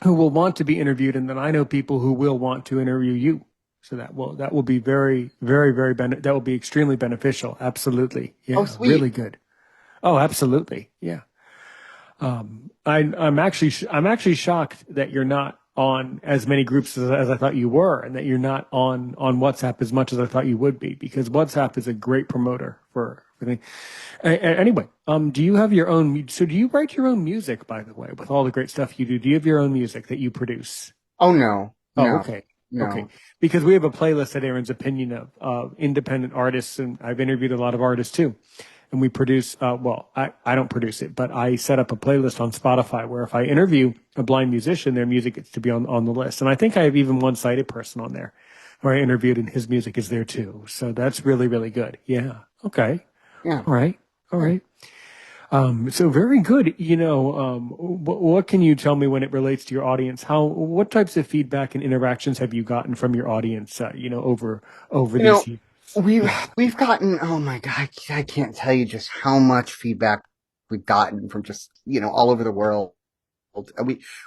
who will want to be interviewed, and then I know people who will want to interview you. So that will be very, very, that will be extremely beneficial. Absolutely. Oh, Yeah. sweet. Really good. Oh, absolutely. Yeah. I'm actually shocked that you're not on as many groups as I thought you were, and that you're not on WhatsApp as much as I thought you would be, because WhatsApp is a great promoter for me. Anyway, do you have your own? So do you write your own music, by the way, with all the great stuff you do? Do you have your own music that you produce? Oh no, Oh, no, okay. Okay. no. Because we have a playlist at Aaron's Opinion of independent artists, and I've interviewed a lot of artists too. And we produce, I don't produce it, but I set up a playlist on Spotify where if I interview a blind musician, their music gets to be on the list. And I think I have even one sighted person on there where I interviewed, and his music is there too. So that's really, really good. Yeah. Okay. Yeah. All right. All right. So very good. What can you tell me when it relates to your audience? What types of feedback and interactions have you gotten from your audience, over You know, these years? we've Yeah. we've gotten, oh my God, I can't tell you just how much feedback we've gotten from just, all over the world.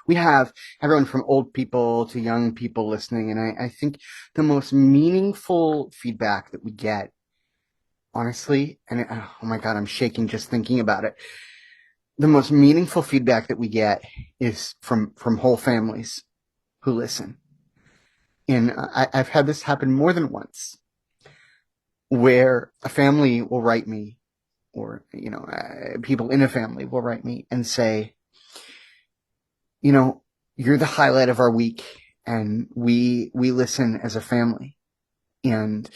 We have everyone from old people to young people listening, and I think the most meaningful feedback that we get, honestly, and oh my God, I'm shaking just thinking about it. The most meaningful feedback that we get is from whole families who listen. And I've had this happen more than once, where a family will write me, or people in a family will write me and say, you're the highlight of our week, and we listen as a family, and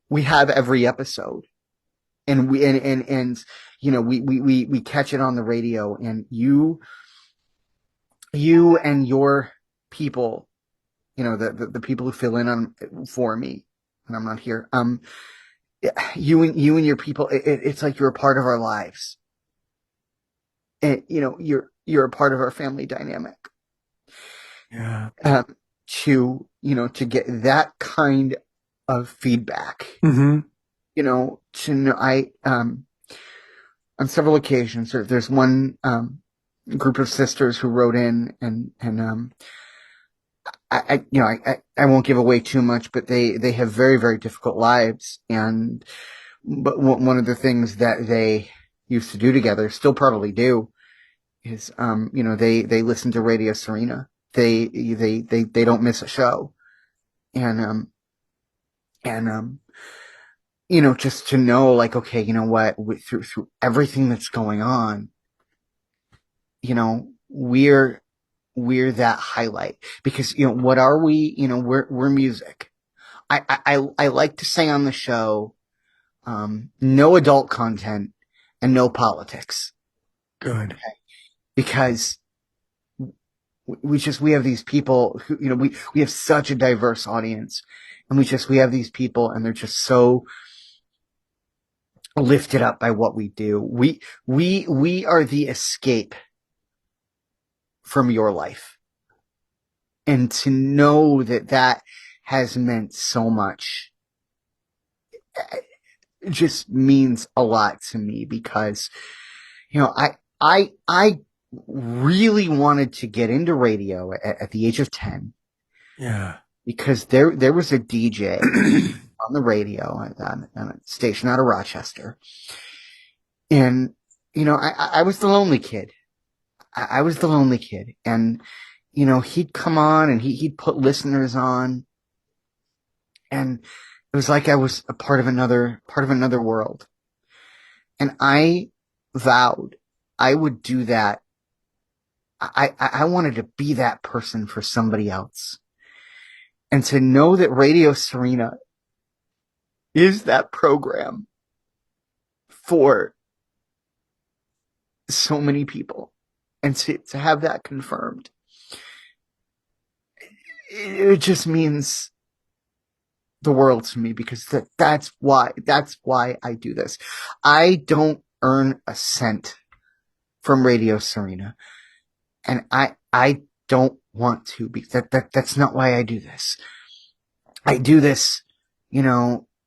we have every episode, and we catch it on the radio, and you and your people, the people who fill in on for me when I'm not here, you and your people, it's like you're a part of our lives, and you're a part of our family dynamic. Yeah. To get that kind of feedback, Mm-hmm. to know, on several occasions, there's one group of sisters who wrote in, and I won't give away too much, but they have very, very difficult lives, but one of the things that they used to do together, still probably do, is they listen to Radio Serena. They don't miss a show, and just to know, like, okay, you know what, through everything that's going on, we're that highlight, because what are we? We're music. I like to say on the show, no adult content and no politics, Good. because we have these people who, we have such a diverse audience, and we have these people, and they're just so lifted up by what we do. We are the escape from your life, and to know that has meant so much, it just means a lot to me, because I really wanted to get into radio at the age of 10, Yeah. because there was a DJ on the radio on a station out of Rochester, and I was the lonely kid. I was the lonely kid, and he'd come on, and he'd put listeners on, and it was like I was a part of another world, and I vowed I would do that. I wanted to be that person for somebody else, and to know that Radio Serena is that program for so many people, and to have that confirmed, it just means the world to me, because that's why I do this. I don't earn a cent from Radio Serena, and I don't want to, because that's not why I do this. I do this,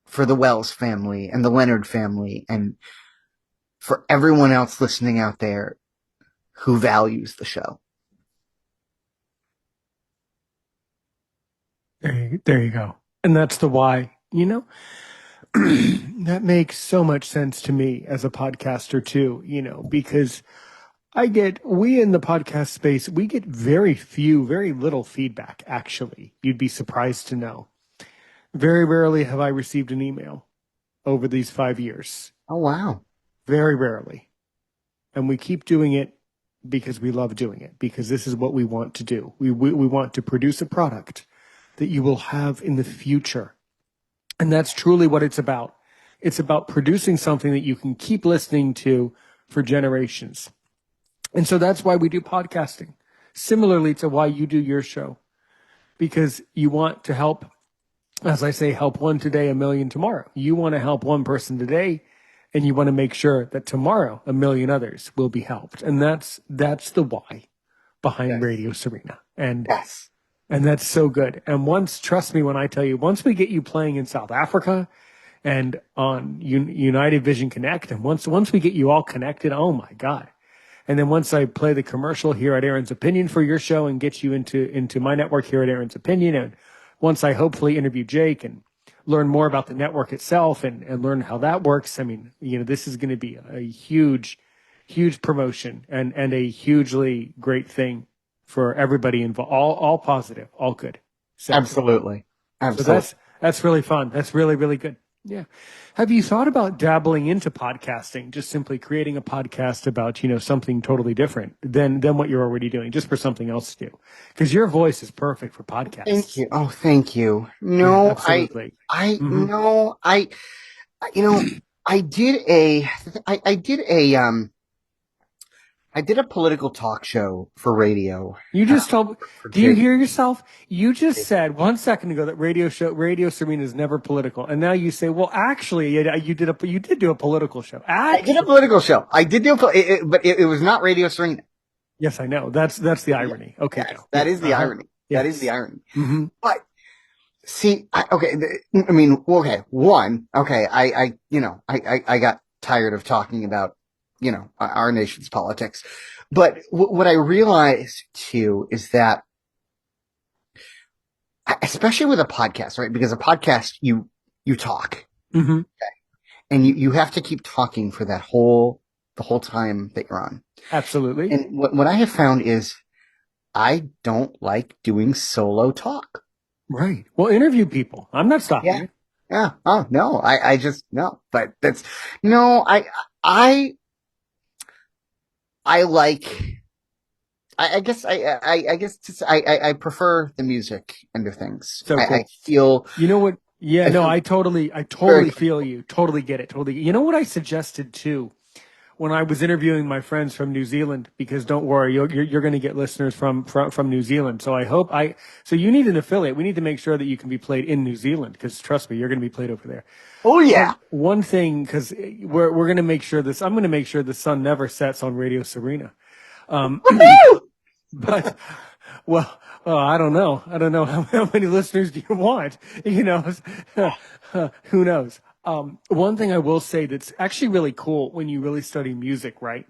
for the Wells family and the Leonard family, and for everyone else listening out there who values the show. There you go. And that's the why, that makes so much sense to me as a podcaster too, because we in the podcast space, we get very little feedback, actually. You'd be surprised to know. Very rarely have I received an email over these 5 years. Oh, wow. Very rarely. And we keep doing it because we love doing it, because this is what we want to do. We want to produce a product that you will have in the future. And that's truly what it's about. It's about producing something that you can keep listening to for generations. And so that's why we do podcasting. Similarly to why you do your show, because you want to help, as I say, help one today, a million tomorrow. You want to help one person today, and you want to make sure that tomorrow a million others will be helped. And that's the why behind Radio Serena. And and that's so good. And trust me when I tell you, once we get you playing in South Africa and on United Vision Connect, and once we get you all connected, oh my God. And then once I play the commercial here at Aaron's Opinion for your show and get you into my network here at Aaron's Opinion, and once I hopefully interview Jake and learn more about the network itself and learn how that works, I mean, this is going to be a huge promotion and a hugely great thing for everybody involved, all positive, all good. So, Absolutely. So that's really fun. That's really, really good. Yeah. Have you thought about dabbling into podcasting, just simply creating a podcast about, something totally different than what you're already doing, just for something else to do? Because your voice is perfect for podcasts. Thank you. Oh, thank you. No, yeah, absolutely. No, I did a political talk show for radio. You just told. Do you hear yourself? You just said 1 second ago that Radio Serena is never political, and now you say, "Well, actually, you did do a political show." I did a political show. I did do but it was not Radio Serena. Yes, I know. That's the irony. Okay, yes, that is the irony. Yes. That is the irony. Mm-hmm. But see, I got tired of talking about our nation's politics. But what I realized too is that, especially with a podcast, right? Because a podcast, you talk, okay? And you have to keep talking for the whole time that you're on. Absolutely. And what I have found is I don't like doing solo talk. Right. Well, interview people. I'm not stopping you. Yeah. Oh no, I just no. But that's no. I prefer the music end of things. So cool. I feel. You know what? Yeah, I totally feel you. Totally get it. Totally. You know what I suggested too, when I was interviewing my friends from New Zealand, because don't worry, you're going to get listeners from New Zealand. So so you need an affiliate. We need to make sure that you can be played in New Zealand, because trust me, you're going to be played over there. Oh yeah. One thing, because we're going to make sure I'm going to make sure the sun never sets on Radio Serena. But I don't know. How many listeners do you want? Who knows? One thing I will say that's actually really cool when you really study music, right?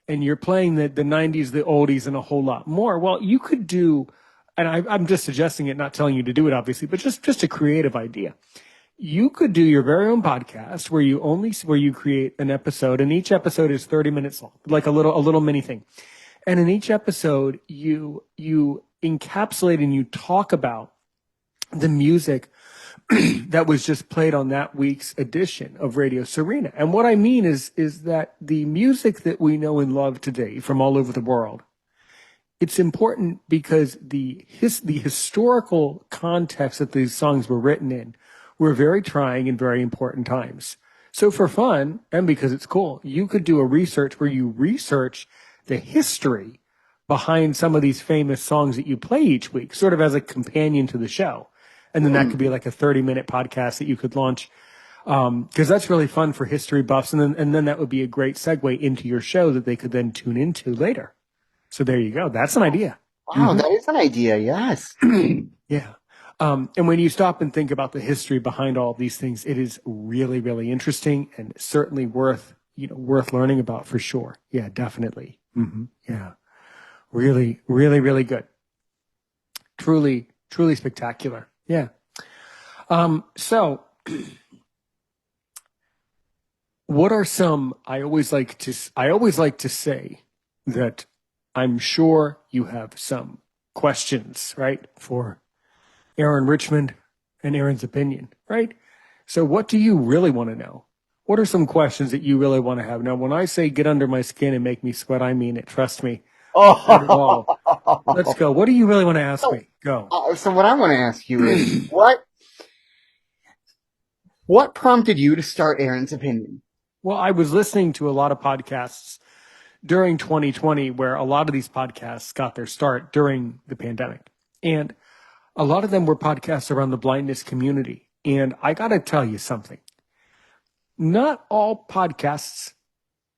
And you're playing the 90s, the oldies, and a whole lot more. Well, you could do, and I'm just suggesting it, not telling you to do it, obviously, but just a creative idea. You could do your very own podcast where you create an episode, and each episode is 30 minutes long, like a little mini thing. And in each episode, you encapsulate and you talk about the music that was just played on that week's edition of Radio Serena. And what I mean is that the music that we know and love today from all over the world, it's important because the historical context that these songs were written in were very trying and very important times. So for fun, and because it's cool, you could do a research where you research the history behind some of these famous songs that you play each week, sort of as a companion to the show. And then that could be like a 30-minute podcast that you could launch, because that's really fun for history buffs. And then that would be a great segue into your show that they could then tune into later. So there you go. That's an idea. Wow, that is an idea. Yes. Yeah. And when you stop and think about the history behind all of these things, it is really, really interesting and certainly worth learning about for sure. Yeah, definitely. Mm-hmm. Yeah. Really, really, really good. Truly, truly spectacular. Yeah. So what are some, I always like to say that I'm sure you have some questions, right, for Aaron Richmond and Aaron's opinion, right? So what do you really want to know? What are some questions that you really want to have? Now, when I say get under my skin and make me sweat, I mean it. Trust me. Not at all. Let's go. What do you really want to ask me? Go. So what I want to ask you is, what prompted you to start Aaron's Opinion? Well, I was listening to a lot of podcasts during 2020 where a lot of these podcasts got their start during the pandemic. And a lot of them were podcasts around the blindness community. And I got to tell you something. Not all podcasts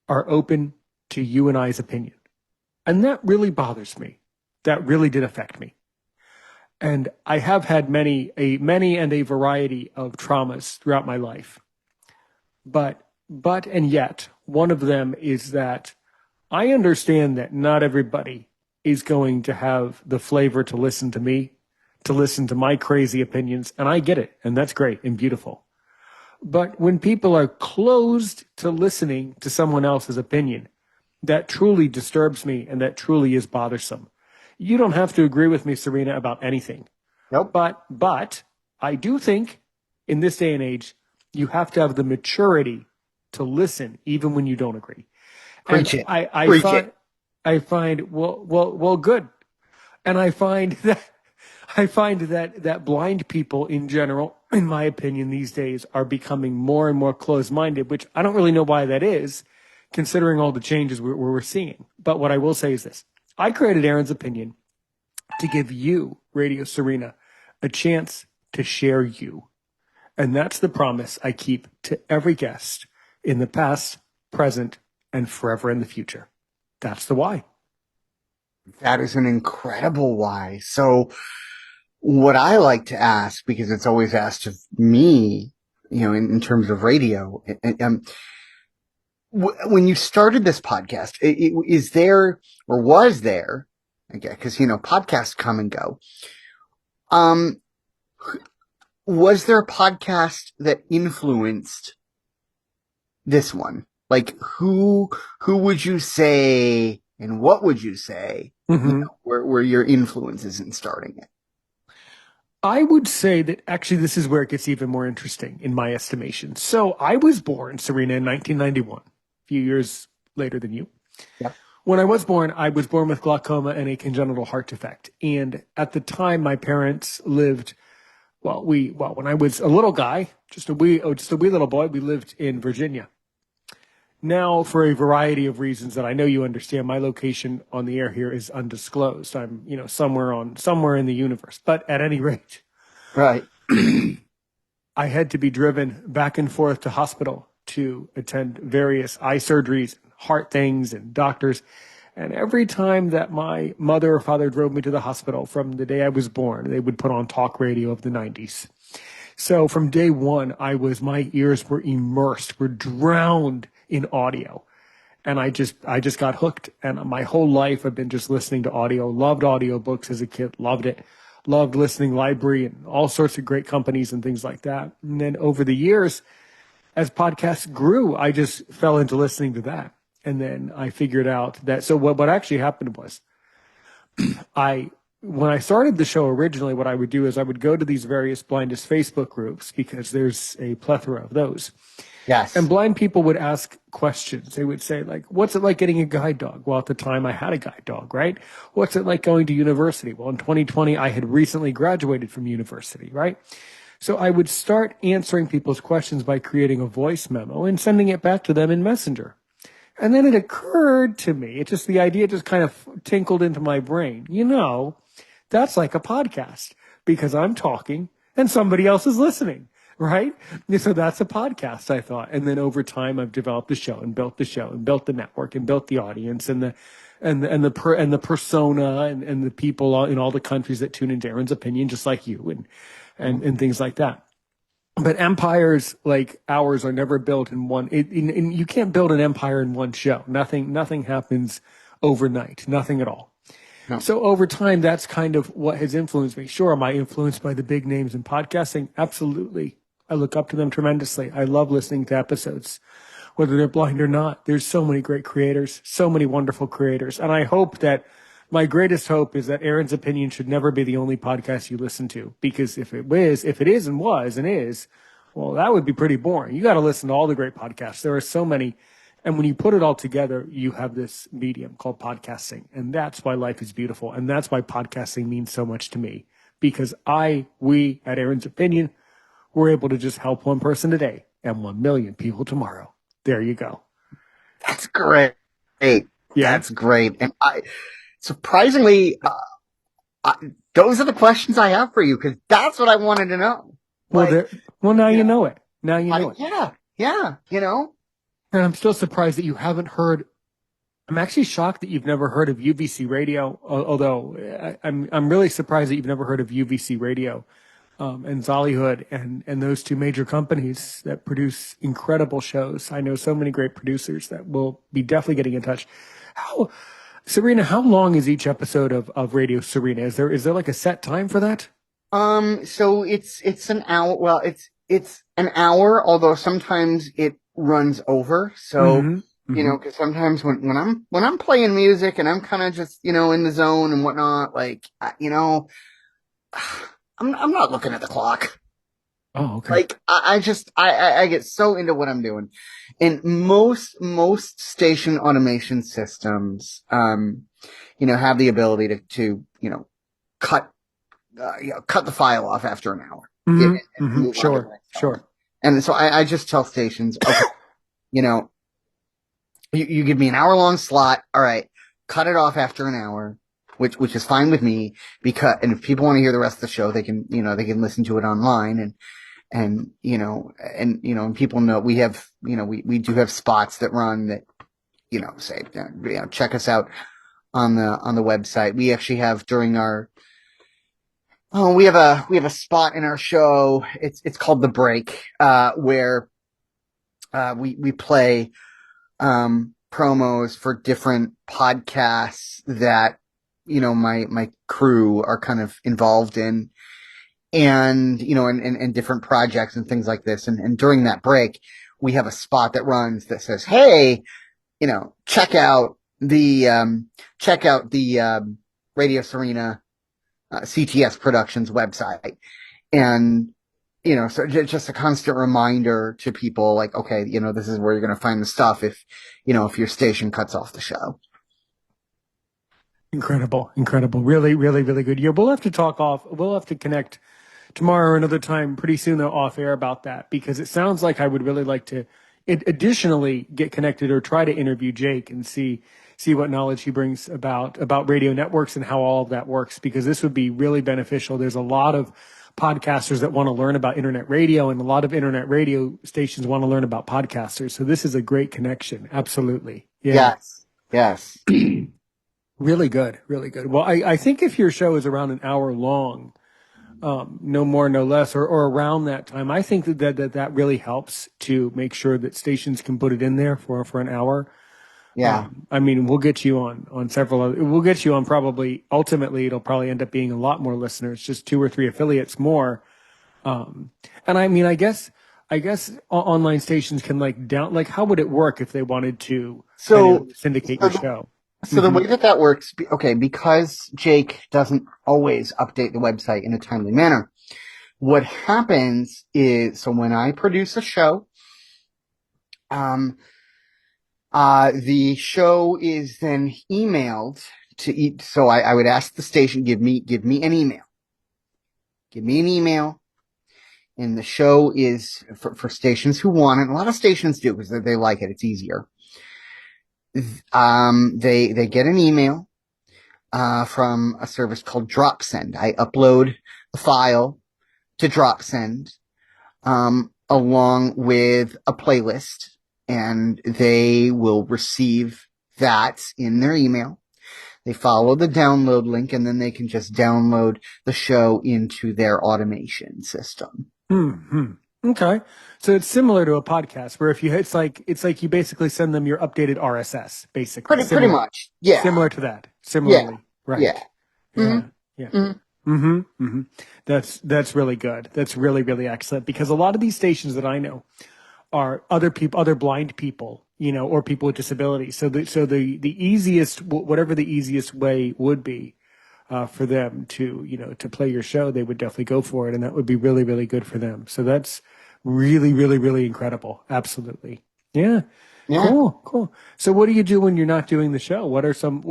are open to you and I's opinion. And that really bothers me. That really did affect me. And I have had many and a variety of traumas throughout my life. But and yet, one of them is that I understand that not everybody is going to have the flavor to listen to me, to listen to my crazy opinions. And I get it. And that's great and beautiful. But when people are closed to listening to someone else's opinion, that truly disturbs me and that truly is bothersome. You don't have to agree with me, Serena, about anything. Nope. But I do think in this day and age, you have to have the maturity to listen even when you don't agree. Preach And it. I find well good. And I find that blind people in general, in my opinion, these days are becoming more and more closed-minded, which I don't really know why that is, considering all the changes we're seeing. But what I will say is this. I created Aaron's Opinion to give you, Radio Serena, a chance to share you. And that's the promise I keep to every guest in the past, present, and forever in the future. That's the why. That is an incredible why. So what I like to ask, because it's always asked of me, in terms of radio, when you started this podcast, is there, or was there, again, because, podcasts come and go. Was there a podcast that influenced this one? Like, who would you say, and what would you say, were your influences in starting it? I would say that actually this is where it gets even more interesting in my estimation. So I was born, Serena, in 1991, a few years later than you. Yep. When I was born with glaucoma and a congenital heart defect. And at the time, my parents lived, when I was a little guy, just a wee little boy, we lived in Virginia. Now, for a variety of reasons that I know you understand, my location on the air here is undisclosed. I'm, somewhere in the universe. But at any rate, right, I had to be driven back and forth to hospital to attend various eye surgeries, heart things, and doctors. And every time that my mother or father drove me to the hospital from the day I was born, they would put on talk radio of the 90's. So from day one, my ears were immersed, were drowned in audio. And I just got hooked. And my whole life I've been just listening to audio, loved audiobooks as a kid, loved it, loved listening library and all sorts of great companies and things like that. And then over the years, as podcasts grew, I just fell into listening to that. And then I figured out that, so what actually happened was when I started the show originally, what I would do is I would go to these various blindness Facebook groups because there's a plethora of those. Yes. And blind people would ask questions. They would say, like, what's it like getting a guide dog? Well, at the time I had a guide dog, right? What's it like going to university? Well, in 2020, I had recently graduated from university, right? So I would start answering people's questions by creating a voice memo and sending it back to them in Messenger. And then it occurred to me, the idea just kind of tinkled into my brain. That's like a podcast because I'm talking and somebody else is listening, right? So that's a podcast, I thought. And then over time, I've developed the show and built the network and built the audience and the persona and the people in all the countries that tune into Aaron's Opinion, just like you and things like that. But empires like ours are never built in one. You can't build an empire in one show. Nothing happens overnight. Nothing at all. No. So over time, that's kind of what has influenced me. Sure, am I influenced by the big names in podcasting? Absolutely. I look up to them tremendously. I love listening to episodes whether they're blind or not. There's so many great creators, so many wonderful creators. And I hope that my greatest hope is that Aaron's Opinion should never be the only podcast you listen to, because if it is and was and is, well, that would be pretty boring. You got to listen to all the great podcasts. There are so many. And when you put it all together, you have this medium called podcasting. And that's why life is beautiful. And that's why podcasting means so much to me, because we at Aaron's Opinion, we're able to just help one person today and 1 million people tomorrow. There you go. That's great. Yeah. That's great. And surprisingly, those are the questions I have for you, because that's what I wanted to know. Now you know it. Now you know it. Yeah. And I'm still surprised that you haven't heard. I'm actually shocked that you've never heard of UVC Radio. Although I'm really surprised that you've never heard of UVC Radio, and Zollyhood and those two major companies that produce incredible shows. I know so many great producers that will be definitely getting in touch. Serena, how long is each episode of Radio Serena? Is there like a set time for that? So it's an hour. Well, it's an hour, although sometimes it runs over. So, because sometimes when I'm playing music and I'm kind of just, in the zone and whatnot, like, I'm not looking at the clock. Oh, okay. Like, I get so into what I'm doing. And most station automation systems, have the ability to cut the file off after an hour. And Sure. And so I just tell stations, okay, you give me an hour-long slot. All right, cut it off after an hour, which is fine with me, and if people want to hear the rest of the show, they can listen to it online, and people know we have, we do have spots that run that, say, check us out on the website. We actually have during our, we have a spot in our show. It's called The Break, where we play promos for different podcasts that my crew are kind of involved in, and and different projects and things like this. And during that break, we have a spot that runs that says, "Hey, check out the Radio Serena CTS Productions website." And, so just a constant reminder to people, like, okay, this is where you're going to find the stuff if your station cuts off the show. Incredible. Really, really, really good. Yeah, we'll have to connect tomorrow or another time pretty soon, though, off air about that, because it sounds like I would really like to additionally get connected or try to interview Jake and see what knowledge he brings about radio networks and how all of that works, because this would be really beneficial. There's a lot of podcasters that want to learn about internet radio, and a lot of internet radio stations want to learn about podcasters. So this is a great connection. Absolutely. Yeah. Yes. Really good. Well, I think if your show is around an hour long, no more, no less, or around that time, I think that really helps to make sure that stations can put it in there for an hour. Yeah. We'll get you on several other, we'll get you on ultimately it'll probably end up being a lot more listeners, just 2 or 3 affiliates more. And I guess online stations can how would it work if they wanted to syndicate your show? So the way that works, because Jake doesn't always update the website in a timely manner, what happens is, so when I produce a show, the show is then emailed to each. So I would ask the station, give me an email. Give me an email. And the show is for stations who want it. A lot of stations do, because they like it. It's easier. They get an email, from a service called DropSend. I upload the file to DropSend, along with a playlist, and they will receive that in their email. They follow the download link, and then they can just download the show into their automation system. Mm-hmm. Okay. So it's similar to a podcast where it's like you basically send them your updated RSS, basically. Pretty much. Yeah. Similar to that. Similarly. Yeah. Right. Yeah. Mm-hmm. Yeah. Mm-hmm. Mm-hmm. That's really good. That's really, really excellent, because a lot of these stations that I know are other people, other blind people, or people with disabilities. So the easiest, whatever the easiest way would be for them to, to play your show, they would definitely go for it. And that would be really, really good for them. So that's really, really, really incredible. Absolutely. Yeah. Yeah. Cool. Cool. So what do you do when you're not doing the show? What are some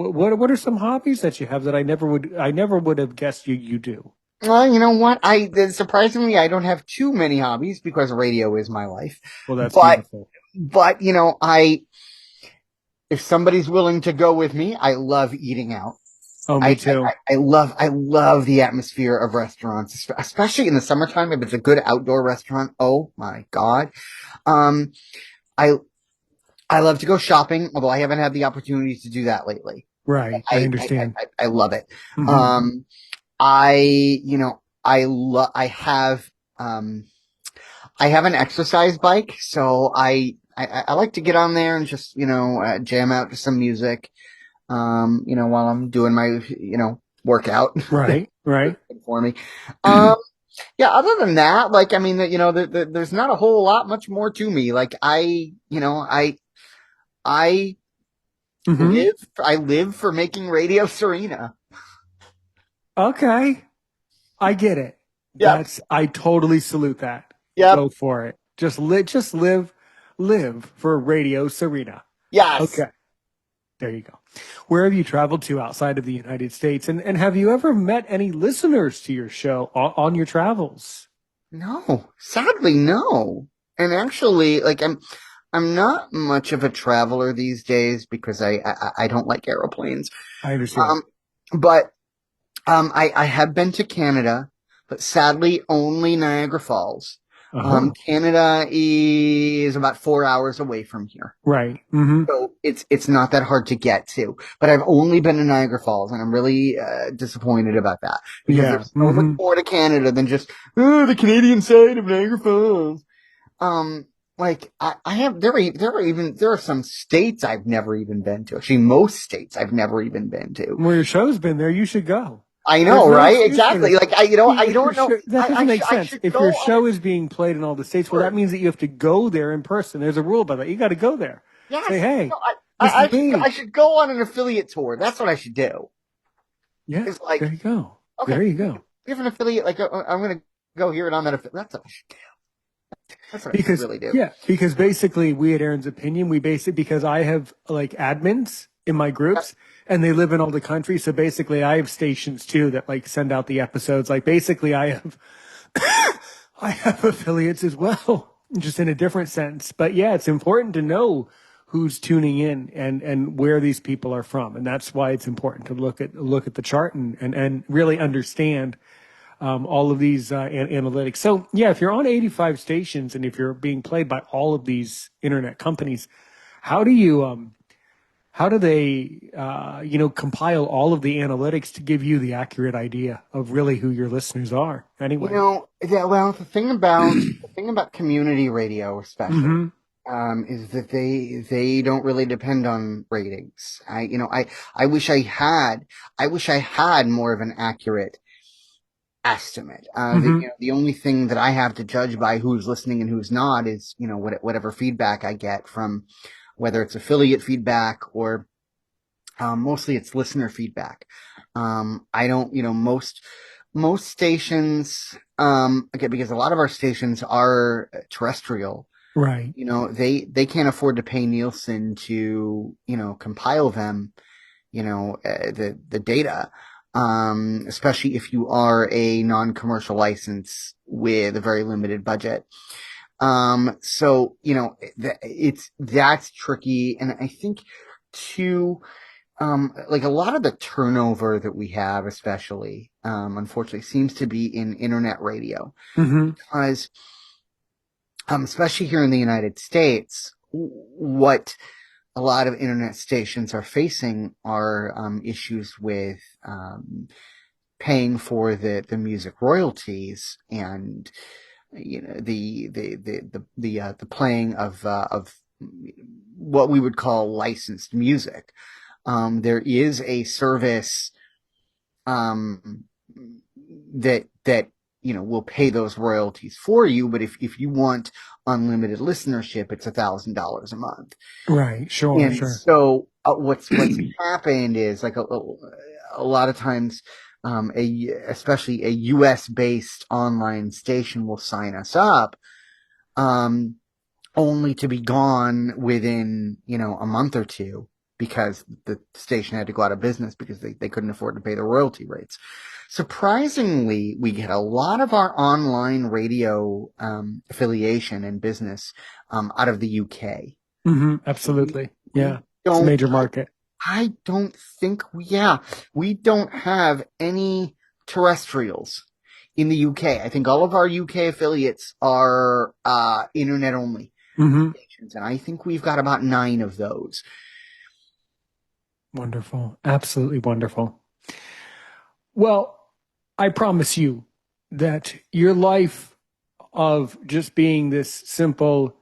hobbies that you have that I never would have guessed you do? Well, you know what? Surprisingly, I don't have too many hobbies because radio is my life. Well, that's But, beautiful. but, if somebody's willing to go with me, I love eating out. Oh, me too. I love the atmosphere of restaurants, especially in the summertime. If it's a good outdoor restaurant, oh my God. Um, I, I love to go shopping, although I haven't had the opportunity to do that lately. Right. I understand. I love it. Hmm. Um, um, I have an exercise bike, so I like to get on there and just, jam out to some music, while I'm doing my, workout Right. Right. for me. Um, yeah, other than that, like, I mean, there's not a whole lot much more to me. Like, I Hmm. I live for making Radio Serena. Okay. I get it. Yep. I totally salute that. Yep. Go for it. Just live for Radio Serena. Yes. Okay. There you go. Where have you traveled to outside of the United States? And have you ever met any listeners to your show on your travels? No, sadly, no. And actually, like, I'm not much of a traveler these days because I don't like aeroplanes. I understand. Um, but I have been to Canada, but sadly only Niagara Falls. Uh-huh. Canada is about 4 hours away from here. Right. Hmm. So it's not that hard to get to, but I've only been to Niagara Falls, and I'm really disappointed about that because Yeah. there's so much Hmm. more to Canada than just the Canadian side of Niagara Falls. Like I have there are some states I've never even been to. Actually, most states I've never even been to. Well, your show's been there. You should go. I There's know, no right? excuse for Exactly. this. Like See, I if your don't know. show, that doesn't make I sense. should If go your on show is being played in all the states, well, a that means that you have to go there in person. There's a rule about that. You got to go there. Say, Yes, hey, this is I me. should go on an affiliate tour. That's what I should do. Yeah, It's like, there you go. okay, There you go. we have an affiliate. Like, I'm gonna go here and on that affiliate. That's what I should do. That's what I should Because really do. yeah, because basically we at Aaron's Opinion, we base it because I have like admins in my Yep. groups and they live in all the countries. So basically I have stations too that like send out the episodes. Like basically I have I have affiliates as well, just in a different sense. But yeah, it's important to know who's tuning in and where these people are from. And that's why it's important to look at the chart and really understand all of these analytics. So yeah, if you're on 85 stations and if you're being played by all of these internet companies, how do you how do they compile all of the analytics to give you the accurate idea of really who your listeners are? Anyway. Well, the thing about community radio, especially, Hmm. is that they don't really depend on ratings. I wish I had more of an accurate estimate. Hmm. The only thing that I have to judge by who's listening and who's not is, whatever feedback I get from whether it's affiliate feedback or mostly it's listener feedback. I don't, most stations, again, because a lot of our stations are terrestrial. Right. They can't afford to pay Nielsen to, compile them, the data, especially if you are a non-commercial license with a very limited budget. So, that's tricky. And I think too, like a lot of the turnover that we have, especially, unfortunately seems to be in internet radio Hmm. because, especially here in the United States, what a lot of internet stations are facing are issues with paying for the music royalties and the playing of what we would call licensed music. There is a service that we'll pay those royalties for you. But if you want unlimited listenership, it's $1,000 a month. Right. Sure. And Sure. so what's happened is like a lot of times, especially a US based online station will sign us up, only to be gone within, a month or two because the station had to go out of business because they couldn't afford to pay the royalty rates. Surprisingly, we get a lot of our online radio affiliation and business out of the UK. Mm-hmm. Absolutely. Yeah. It's a major market. I don't think we don't have any terrestrials in the UK. I think all of our UK affiliates are internet only stations, and I think we've got about 9 of those. Wonderful. Absolutely wonderful. Well, I promise you that your life of just being this simple,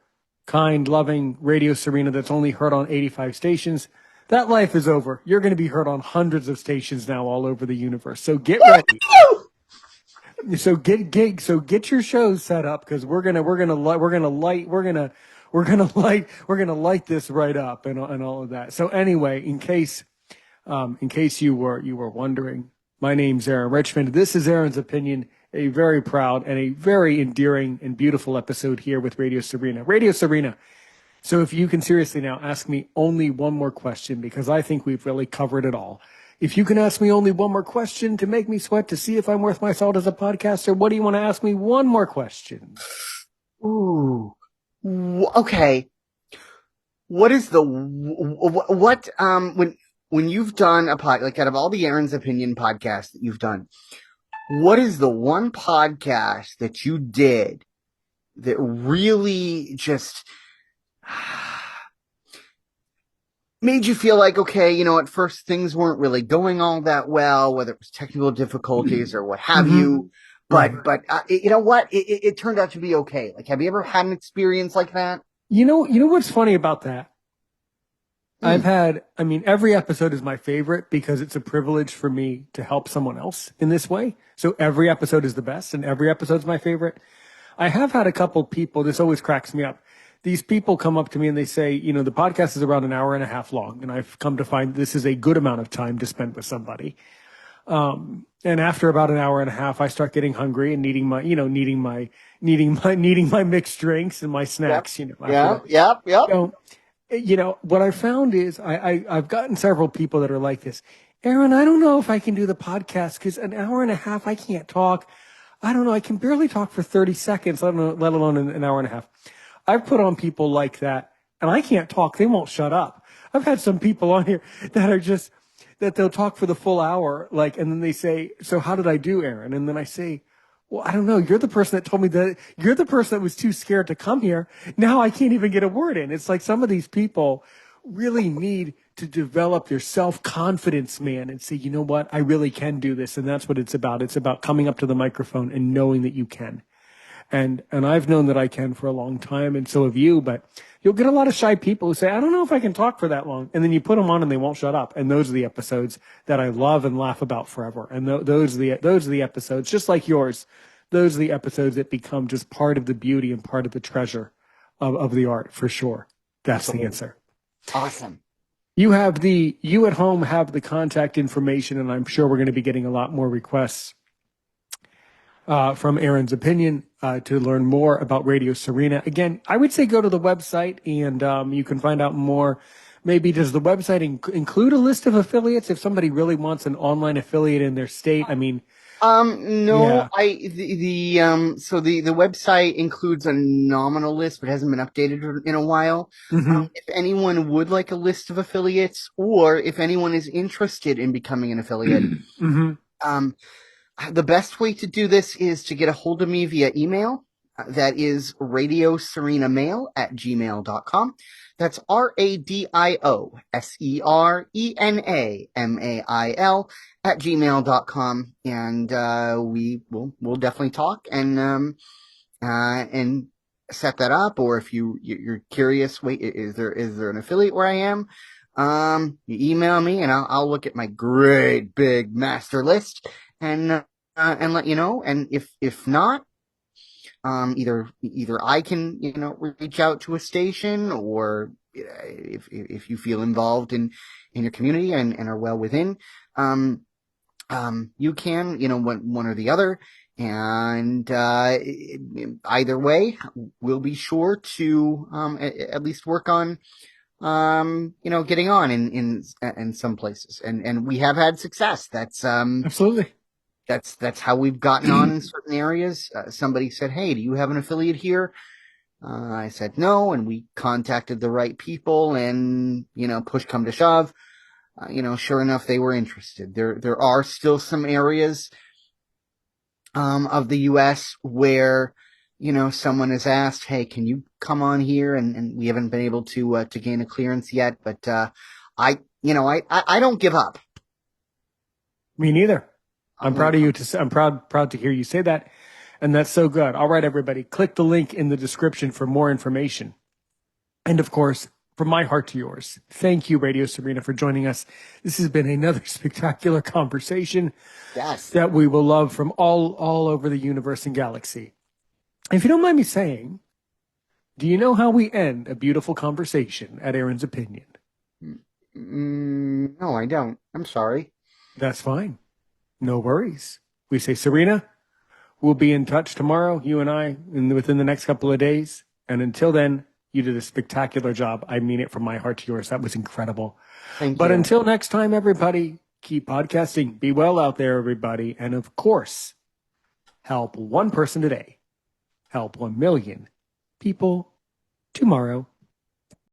kind, loving Radio Serena that's only heard on 85 stations, that life is over. You're going to be heard on hundreds of stations now all over the universe. So get ready. So get your shows set up because we're gonna light this right up and all of that. So anyway, in case you were wondering, my name's Aaron Richmond. This is Aaron's Opinion, a very proud and a very endearing and beautiful episode here with Radio Serena. Radio Serena. So if you can seriously now ask me only one more question, because I think we've really covered it all. If you can ask me only one more question to make me sweat to see if I'm worth my salt as a podcaster, what do you want to ask me? One more question. Ooh. Okay. What is when you've done a like out of all the Aaron's Opinion podcasts that you've done, what is the one podcast that you did that really just made you feel like, okay, at first things weren't really going all that well, whether it was technical difficulties or what have you, but you know what? It turned out to be okay. Like, have you ever had an experience like that? You know what's funny about that? Every episode is my favorite because it's a privilege for me to help someone else in this way. So every episode is the best and every episode is my favorite. I have had a couple people, this always cracks me up. These people come up to me and they say, the podcast is around an hour and a half long. And I've come to find this is a good amount of time to spend with somebody. And after about an hour and a half, I start getting hungry and needing my mixed drinks and my snacks, Yep. What I found is I've gotten several people that are like this. Aaron, I don't know if I can do the podcast because an hour and a half, I can't talk. I don't know. I can barely talk for 30 seconds, let alone an hour and a half. I've put on people like that and I can't talk. They won't shut up. I've had some people on here that are just, that they'll talk for the full hour, and then they say, so how did I do, Aaron? And then I say, well, I don't know. You're the person that told me that you're the person that was too scared to come here. Now I can't even get a word in. It's like some of these people really need to develop their self-confidence, man, and say, you know what? I really can do this. And that's what it's about. It's about coming up to the microphone and knowing that you can. And I've known that I can for a long time, and so have you, but you'll get a lot of shy people who say, I don't know if I can talk for that long. And then you put them on and they won't shut up. And those are the episodes that I love and laugh about forever. And those are the episodes, just like yours. Those are the episodes that become just part of the beauty and part of the treasure of the art, for sure. That's the answer. Awesome. You at home have the contact information, and I'm sure we're going to be getting a lot more requests from Aaron's Opinion to learn more about Radio Serena. Again, I would say go to the website and you can find out more. Maybe does the website include a list of affiliates if somebody really wants an online affiliate in their state? No, yeah. The website includes a nominal list, but hasn't been updated in a while. If anyone would like a list of affiliates, or if anyone is interested in becoming an affiliate, the best way to do this is to get a hold of me via email. That is radioserenamail@gmail.com. That's RadioSerenamail @gmail.com. And we'll definitely talk and set that up. Or if you're curious, wait, is there an affiliate where I am? You email me and I'll look at my great big master list and and let you know. And if not, either I can, reach out to a station, or if you feel involved in your community and are well within, um, you can, one or the other. And either way, we'll be sure to at least work on getting on in some places, and we have had success. Absolutely. That's how we've gotten on in certain areas. Somebody said, "Hey, do you have an affiliate here?" I said no, and we contacted the right people, and push come to shove, sure enough, they were interested. There are still some areas of the U.S. where someone has asked, "Hey, can you come on here?" And we haven't been able to gain a clearance yet, but I don't give up. Me neither. I'm proud of you. I'm proud to hear you say that. And that's so good. All right, everybody, click the link in the description for more information. And of course, from my heart to yours, thank you, Radio Serena, for joining us. This has been another spectacular conversation that we will love from all over the universe and galaxy. If you don't mind me saying, do you know how we end a beautiful conversation at Aaron's Opinion? No, I don't. I'm sorry. That's fine. No worries. We say, Serena, we'll be in touch tomorrow, you and I, within the next couple of days. And until then, you did a spectacular job. I mean it from my heart to yours. That was incredible. Thank you. Until next time, everybody, keep podcasting. Be well out there, everybody. And of course, help one person today. Help 1 million people tomorrow.